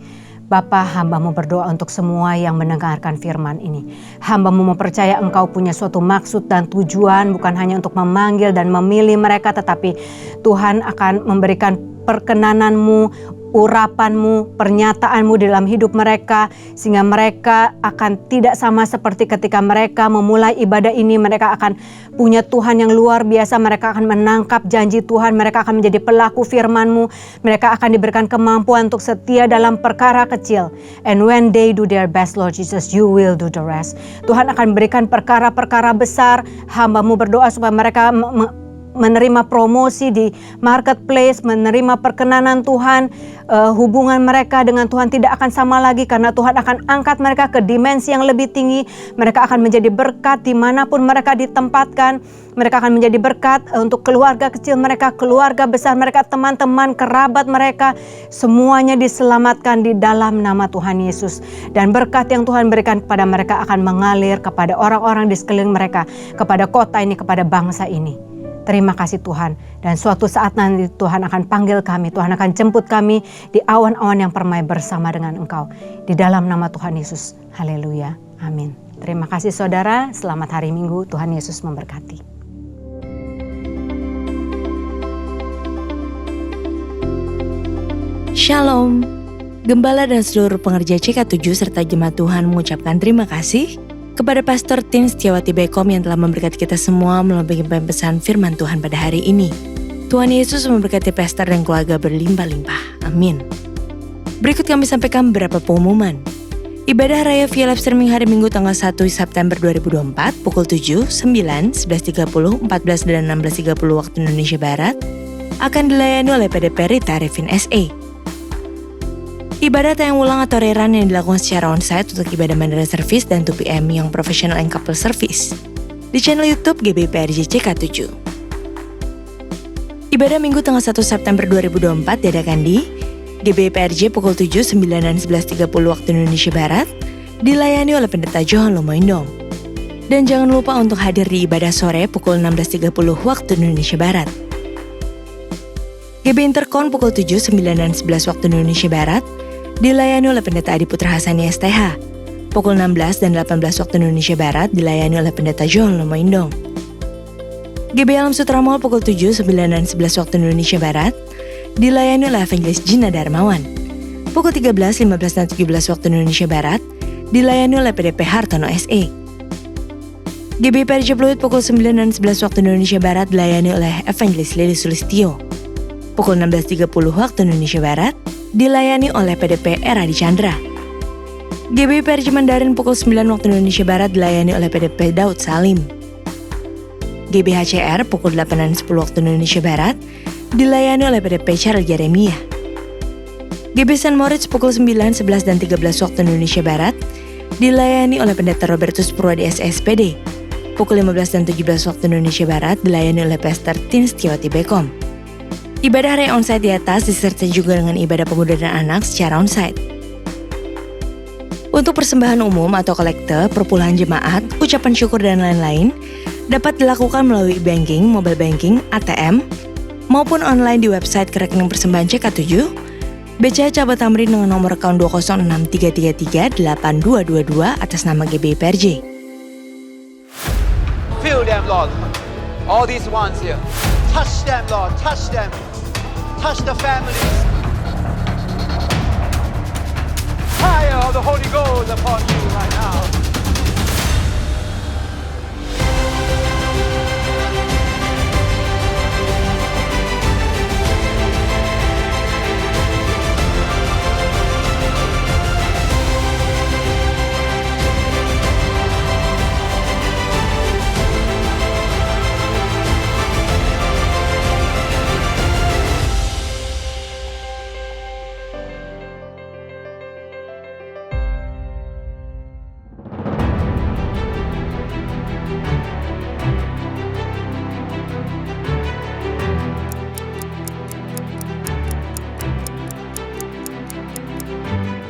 Bapa, hamba-Mu berdoa untuk semua yang mendengarkan firman ini. Hamba-Mu mempercaya Engkau punya suatu maksud dan tujuan bukan hanya untuk memanggil dan memilih mereka, tetapi Tuhan akan memberikan perkenanan-Mu, urapan-Mu, pernyataan-Mu dalam hidup mereka, sehingga mereka akan tidak sama seperti ketika mereka memulai ibadah ini. Mereka akan punya Tuhan yang luar biasa, mereka akan menangkap janji Tuhan, mereka akan menjadi pelaku firman-Mu, mereka akan diberikan kemampuan untuk setia dalam perkara kecil. And when they do their best, Lord Jesus, you will do the rest. Tuhan akan berikan perkara-perkara besar. Hamba-Mu berdoa supaya mereka menerima promosi di marketplace, menerima perkenanan Tuhan, hubungan mereka dengan Tuhan tidak akan sama lagi karena Tuhan akan angkat mereka ke dimensi yang lebih tinggi. Mereka akan menjadi berkat dimanapun mereka ditempatkan. Mereka akan menjadi berkat untuk keluarga kecil mereka, keluarga besar mereka, teman-teman, kerabat mereka. Semuanya diselamatkan di dalam nama Tuhan Yesus. Dan berkat yang Tuhan berikan kepada mereka akan mengalir kepada orang-orang di sekeliling mereka, kepada kota ini, kepada bangsa ini. Terima kasih Tuhan, dan suatu saat nanti Tuhan akan panggil kami, Tuhan akan jemput kami di awan-awan yang permai bersama dengan Engkau. Di dalam nama Tuhan Yesus, haleluya, amin. Terima kasih saudara, selamat hari Minggu, Tuhan Yesus memberkati. Shalom, Gembala dan seluruh pengerja CK7 serta jemaat Tuhan mengucapkan terima kasih kepada Pastor Tins Setiawati Bekom yang telah memberkati kita semua melalui pesan firman Tuhan pada hari ini. Tuhan Yesus memberkati pastor dan keluarga berlimpah-limpah. Amin. Berikut kami sampaikan beberapa pengumuman. Ibadah Raya via live streaming hari Minggu tanggal 1 September 2024 pukul 7, 9, 11.30, 14 dan 16.30 waktu Indonesia Barat akan dilayani oleh PDP Rita Arifin SE. Ibadah tayang ulang atau rerun yang dilakukan secara onsite untuk ibadah Mandala Service dan 2PM yang Professional and Couple Service di channel YouTube GBIPRJ CK7. Ibadah Minggu tanggal 1 September 2024 diadakan di GBIPRJ pukul 7, 9, dan 11.30 waktu Indonesia Barat dilayani oleh Pendeta Johan Lomoindong. Dan jangan lupa untuk hadir di ibadah sore pukul 16.30 waktu Indonesia Barat. GB Interkon pukul 7, 9, dan 11 waktu Indonesia Barat dilayani oleh Pendeta Adi Putra Hasani STH. Pukul 16 dan 18 waktu Indonesia Barat dilayani oleh Pendeta Johan Lomoindong. GB Alam Sutra Mall pukul 7, 9, dan 11 waktu Indonesia Barat dilayani oleh Evangelis Gina Darmawan. Pukul 13, 15, dan 17 waktu Indonesia Barat dilayani oleh PDP Hartono SE. GB PRJ Pluit pukul 9 dan 11 waktu Indonesia Barat dilayani oleh Evangelis Lili Sulistio. Pukul 16.30 waktu Indonesia Barat dilayani oleh PDP Era Di Chandra. GB PRJ Mandarin pukul 9 waktu Indonesia Barat dilayani oleh PDP Daud Salim. GB HCR pukul 8 dan 10 waktu Indonesia Barat dilayani oleh PDP Charles Jeremia. GB St. Moritz pukul 9, 11, dan 13 waktu Indonesia Barat dilayani oleh Pendeta Robertus Purwadi SSPD. Pukul 15 dan 17 waktu Indonesia Barat dilayani oleh Pastor Tins Tiwati Bekom. Ibadah Raya onsite di atas disertai juga dengan ibadah pemuda dan anak secara onsite. Untuk persembahan umum atau kolekte, perpuluhan jemaat, ucapan syukur dan lain-lain dapat dilakukan melalui banking, mobile banking, ATM, maupun online di website rekening persembahan CK7, BCA Cabang Tamrin dengan nomor akun 20633382222 atas nama GBI PRJ. Fill them, Lord. All these ones here. Touch them, Lord. Touch them. Touch the families. Fire of the Holy Ghost upon you right now.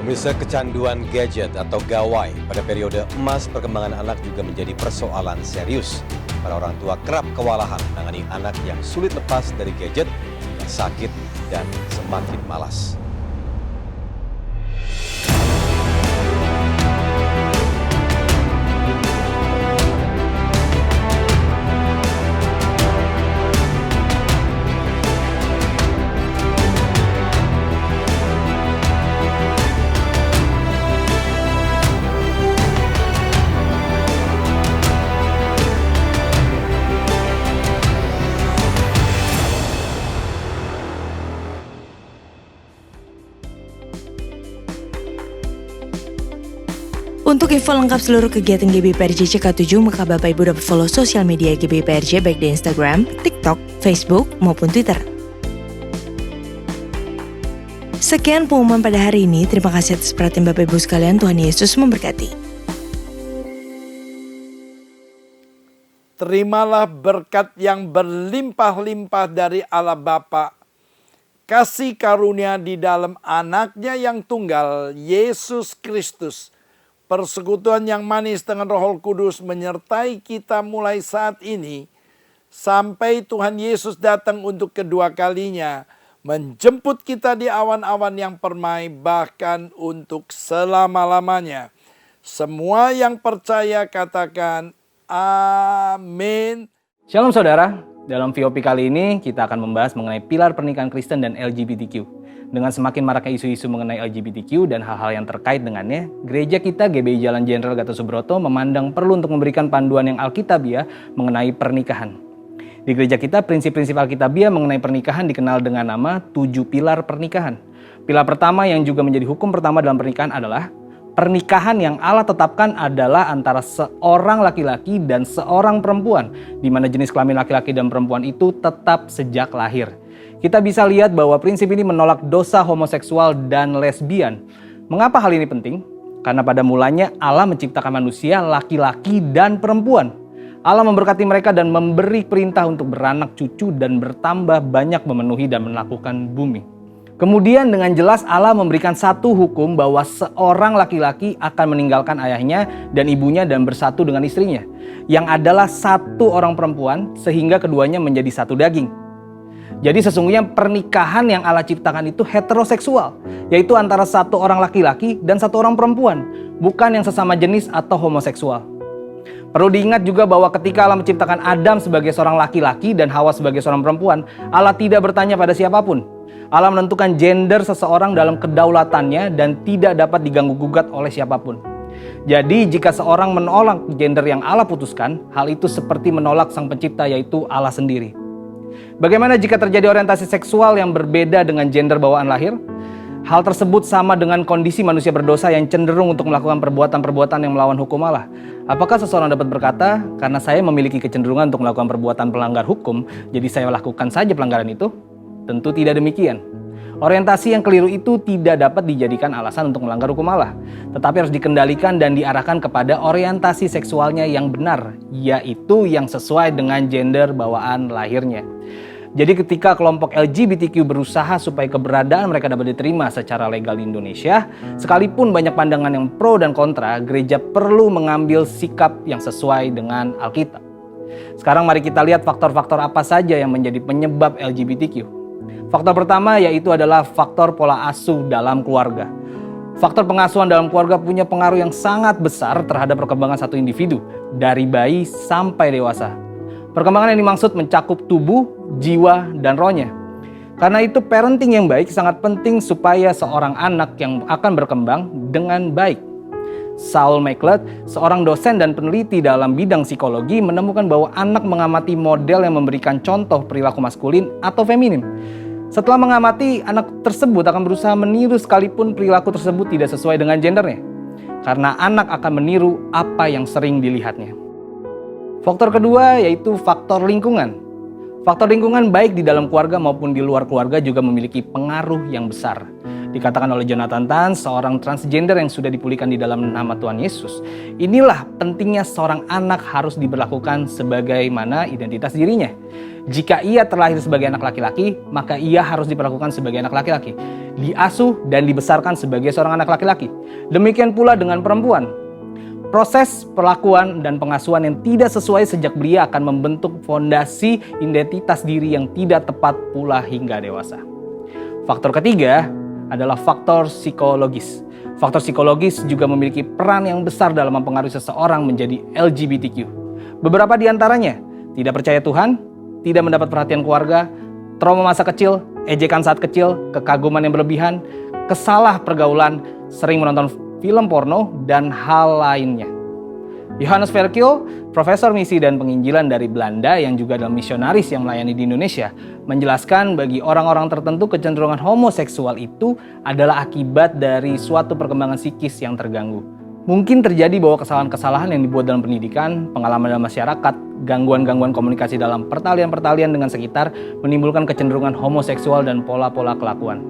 Pemirsa, kecanduan gadget atau gawai pada periode emas perkembangan anak juga menjadi persoalan serius. Para orang tua kerap kewalahan menangani anak yang sulit lepas dari gadget, yang sakit, dan semakin malas. Untuk info lengkap seluruh kegiatan GBI PRJ CK7, maka Bapak Ibu dapat follow sosial media GBI PRJ baik di Instagram, TikTok, Facebook, maupun Twitter. Sekian pengumuman pada hari ini. Terima kasih atas perhatian Bapak Ibu sekalian. Tuhan Yesus memberkati. Terimalah berkat yang berlimpah-limpah dari Allah Bapa, kasih karunia di dalam anaknya yang tunggal, Yesus Kristus, persekutuan yang manis dengan Roh Kudus menyertai kita mulai saat ini sampai Tuhan Yesus datang untuk kedua kalinya, menjemput kita di awan-awan yang permai, bahkan untuk selama-lamanya. Semua yang percaya katakan amin. Shalom saudara, dalam VOP kali ini kita akan membahas mengenai pilar pernikahan Kristen dan LGBTQ. Dengan semakin maraknya isu-isu mengenai LGBTQ dan hal-hal yang terkait dengannya, gereja kita GBI Jalan Jenderal Gatot Subroto memandang perlu untuk memberikan panduan yang alkitabiah mengenai pernikahan. Di gereja kita, prinsip-prinsip alkitabiah mengenai pernikahan dikenal dengan nama 7 pilar pernikahan. Pilar pertama yang juga menjadi hukum pertama dalam pernikahan adalah pernikahan yang Allah tetapkan adalah antara seorang laki-laki dan seorang perempuan, di mana jenis kelamin laki-laki dan perempuan itu tetap sejak lahir. Kita bisa lihat bahwa prinsip ini menolak dosa homoseksual dan lesbian. Mengapa hal ini penting? Karena pada mulanya Allah menciptakan manusia laki-laki dan perempuan. Allah memberkati mereka dan memberi perintah untuk beranak cucu dan bertambah banyak memenuhi dan melakukan bumi. Kemudian dengan jelas Allah memberikan satu hukum bahwa seorang laki-laki akan meninggalkan ayahnya dan ibunya dan bersatu dengan istrinya, yang adalah satu orang perempuan sehingga keduanya menjadi satu daging. Jadi sesungguhnya pernikahan yang Allah ciptakan itu heteroseksual, yaitu antara satu orang laki-laki dan satu orang perempuan, bukan yang sesama jenis atau homoseksual. Perlu diingat juga bahwa ketika Allah menciptakan Adam sebagai seorang laki-laki dan Hawa sebagai seorang perempuan, Allah tidak bertanya pada siapapun. Allah menentukan gender seseorang dalam kedaulatannya dan tidak dapat diganggu-gugat oleh siapapun. Jadi jika seorang menolak gender yang Allah putuskan, hal itu seperti menolak Sang Pencipta, yaitu Allah sendiri. Bagaimana jika terjadi orientasi seksual yang berbeda dengan gender bawaan lahir? Hal tersebut sama dengan kondisi manusia berdosa yang cenderung untuk melakukan perbuatan-perbuatan yang melawan hukum Allah. Apakah seseorang dapat berkata, karena saya memiliki kecenderungan untuk melakukan perbuatan pelanggar hukum, jadi saya lakukan saja pelanggaran itu? Tentu tidak demikian. Orientasi yang keliru itu tidak dapat dijadikan alasan untuk melanggar hukum Allah, tetapi harus dikendalikan dan diarahkan kepada orientasi seksualnya yang benar, yaitu yang sesuai dengan gender bawaan lahirnya. Jadi ketika kelompok LGBTQ berusaha supaya keberadaan mereka dapat diterima secara legal di Indonesia, sekalipun banyak pandangan yang pro dan kontra, gereja perlu mengambil sikap yang sesuai dengan Alkitab. Sekarang mari kita lihat faktor-faktor apa saja yang menjadi penyebab LGBTQ. Faktor pertama yaitu adalah faktor pola asuh dalam keluarga. Faktor pengasuhan dalam keluarga punya pengaruh yang sangat besar terhadap perkembangan satu individu, dari bayi sampai dewasa. Perkembangan yang dimaksud mencakup tubuh, jiwa, dan rohnya. Karena itu parenting yang baik sangat penting supaya seorang anak yang akan berkembang dengan baik. Saul McLeod, seorang dosen dan peneliti dalam bidang psikologi, menemukan bahwa anak mengamati model yang memberikan contoh perilaku maskulin atau feminim. Setelah mengamati, anak tersebut akan berusaha meniru sekalipun perilaku tersebut tidak sesuai dengan gendernya. Karena anak akan meniru apa yang sering dilihatnya. Faktor kedua yaitu faktor lingkungan. Faktor lingkungan baik di dalam keluarga maupun di luar keluarga juga memiliki pengaruh yang besar. Dikatakan oleh Jonathan Tan, seorang transgender yang sudah dipulihkan di dalam nama Tuhan Yesus. Inilah pentingnya seorang anak harus diberlakukan sebagaimana identitas dirinya. Jika ia terlahir sebagai anak laki-laki, maka ia harus diperlakukan sebagai anak laki-laki, diasuh dan dibesarkan sebagai seorang anak laki-laki. Demikian pula dengan perempuan. Proses perlakuan dan pengasuhan yang tidak sesuai sejak belia akan membentuk fondasi identitas diri yang tidak tepat pula hingga dewasa. Faktor ketiga adalah faktor psikologis. Faktor psikologis juga memiliki peran yang besar dalam mempengaruhi seseorang menjadi LGBTQ. Beberapa di antaranya tidak percaya Tuhan, tidak mendapat perhatian keluarga, trauma masa kecil, ejekan saat kecil, kekaguman yang berlebihan, kesalah pergaulan, sering menonton film porno, dan hal lainnya. Johannes Verkil, profesor misi dan penginjilan dari Belanda yang juga adalah misionaris yang melayani di Indonesia, menjelaskan bagi orang-orang tertentu kecenderungan homoseksual itu adalah akibat dari suatu perkembangan psikis yang terganggu. Mungkin terjadi bahwa kesalahan-kesalahan yang dibuat dalam pendidikan, pengalaman dalam masyarakat, gangguan-gangguan komunikasi dalam pertalian-pertalian dengan sekitar menimbulkan kecenderungan homoseksual dan pola-pola kelakuan.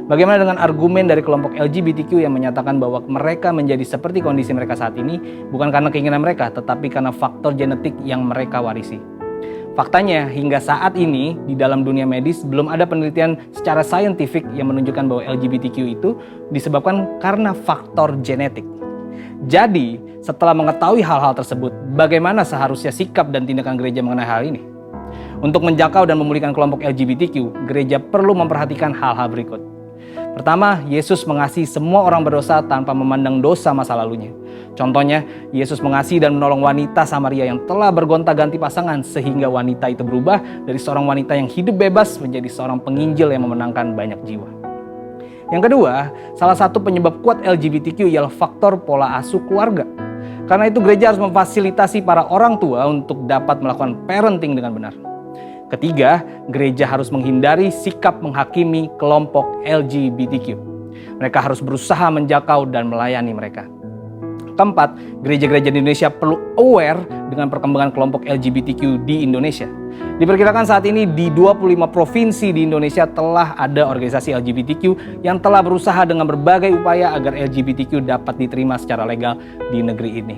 Bagaimana dengan argumen dari kelompok LGBTQ yang menyatakan bahwa mereka menjadi seperti kondisi mereka saat ini bukan karena keinginan mereka, tetapi karena faktor genetik yang mereka warisi. Faktanya, hingga saat ini di dalam dunia medis belum ada penelitian secara saintifik yang menunjukkan bahwa LGBTQ itu disebabkan karena faktor genetik. Jadi, setelah mengetahui hal-hal tersebut, bagaimana seharusnya sikap dan tindakan gereja mengenai hal ini? Untuk menjangkau dan memulihkan kelompok LGBTQ, gereja perlu memperhatikan hal-hal berikut. Pertama, Yesus mengasihi semua orang berdosa tanpa memandang dosa masa lalunya. Contohnya, Yesus mengasihi dan menolong wanita Samaria yang telah bergonta-ganti pasangan sehingga wanita itu berubah dari seorang wanita yang hidup bebas menjadi seorang penginjil yang memenangkan banyak jiwa. Yang kedua, salah satu penyebab kuat LGBTQ ialah faktor pola asuh keluarga. Karena itu gereja harus memfasilitasi para orang tua untuk dapat melakukan parenting dengan benar. Ketiga, gereja harus menghindari sikap menghakimi kelompok LGBTQ. Mereka harus berusaha menjangkau dan melayani mereka. Keempat, gereja-gereja di Indonesia perlu aware dengan perkembangan kelompok LGBTQ di Indonesia. Diperkirakan saat ini di 25 provinsi di Indonesia telah ada organisasi LGBTQ yang telah berusaha dengan berbagai upaya agar LGBTQ dapat diterima secara legal di negeri ini.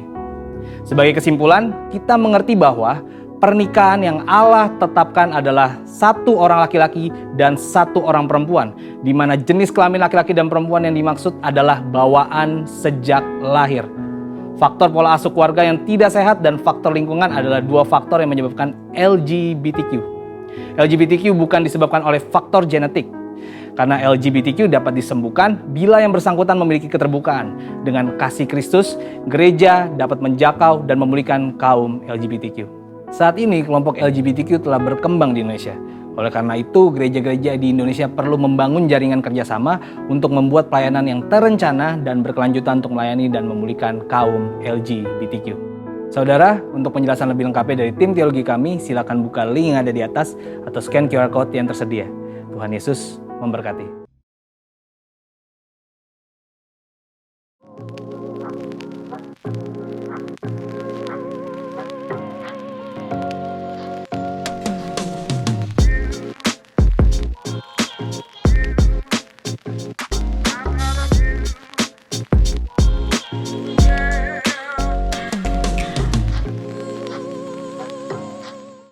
Sebagai kesimpulan, kita mengerti bahwa pernikahan yang Allah tetapkan adalah satu orang laki-laki dan satu orang perempuan, di mana jenis kelamin laki-laki dan perempuan yang dimaksud adalah bawaan sejak lahir. Faktor pola asuh keluarga yang tidak sehat dan faktor lingkungan adalah dua faktor yang menyebabkan LGBTQ. LGBTQ bukan disebabkan oleh faktor genetik, karena LGBTQ dapat disembuhkan bila yang bersangkutan memiliki keterbukaan. Dengan kasih Kristus, gereja dapat menjangkau dan memulihkan kaum LGBTQ. Saat ini kelompok LGBTQ telah berkembang di Indonesia. Oleh karena itu, gereja-gereja di Indonesia perlu membangun jaringan kerjasama untuk membuat pelayanan yang terencana dan berkelanjutan untuk melayani dan memulihkan kaum LGBTQ. Saudara, untuk penjelasan lebih lengkapnya dari tim teologi kami, silakan buka link yang ada di atas atau scan QR Code yang tersedia. Tuhan Yesus memberkati.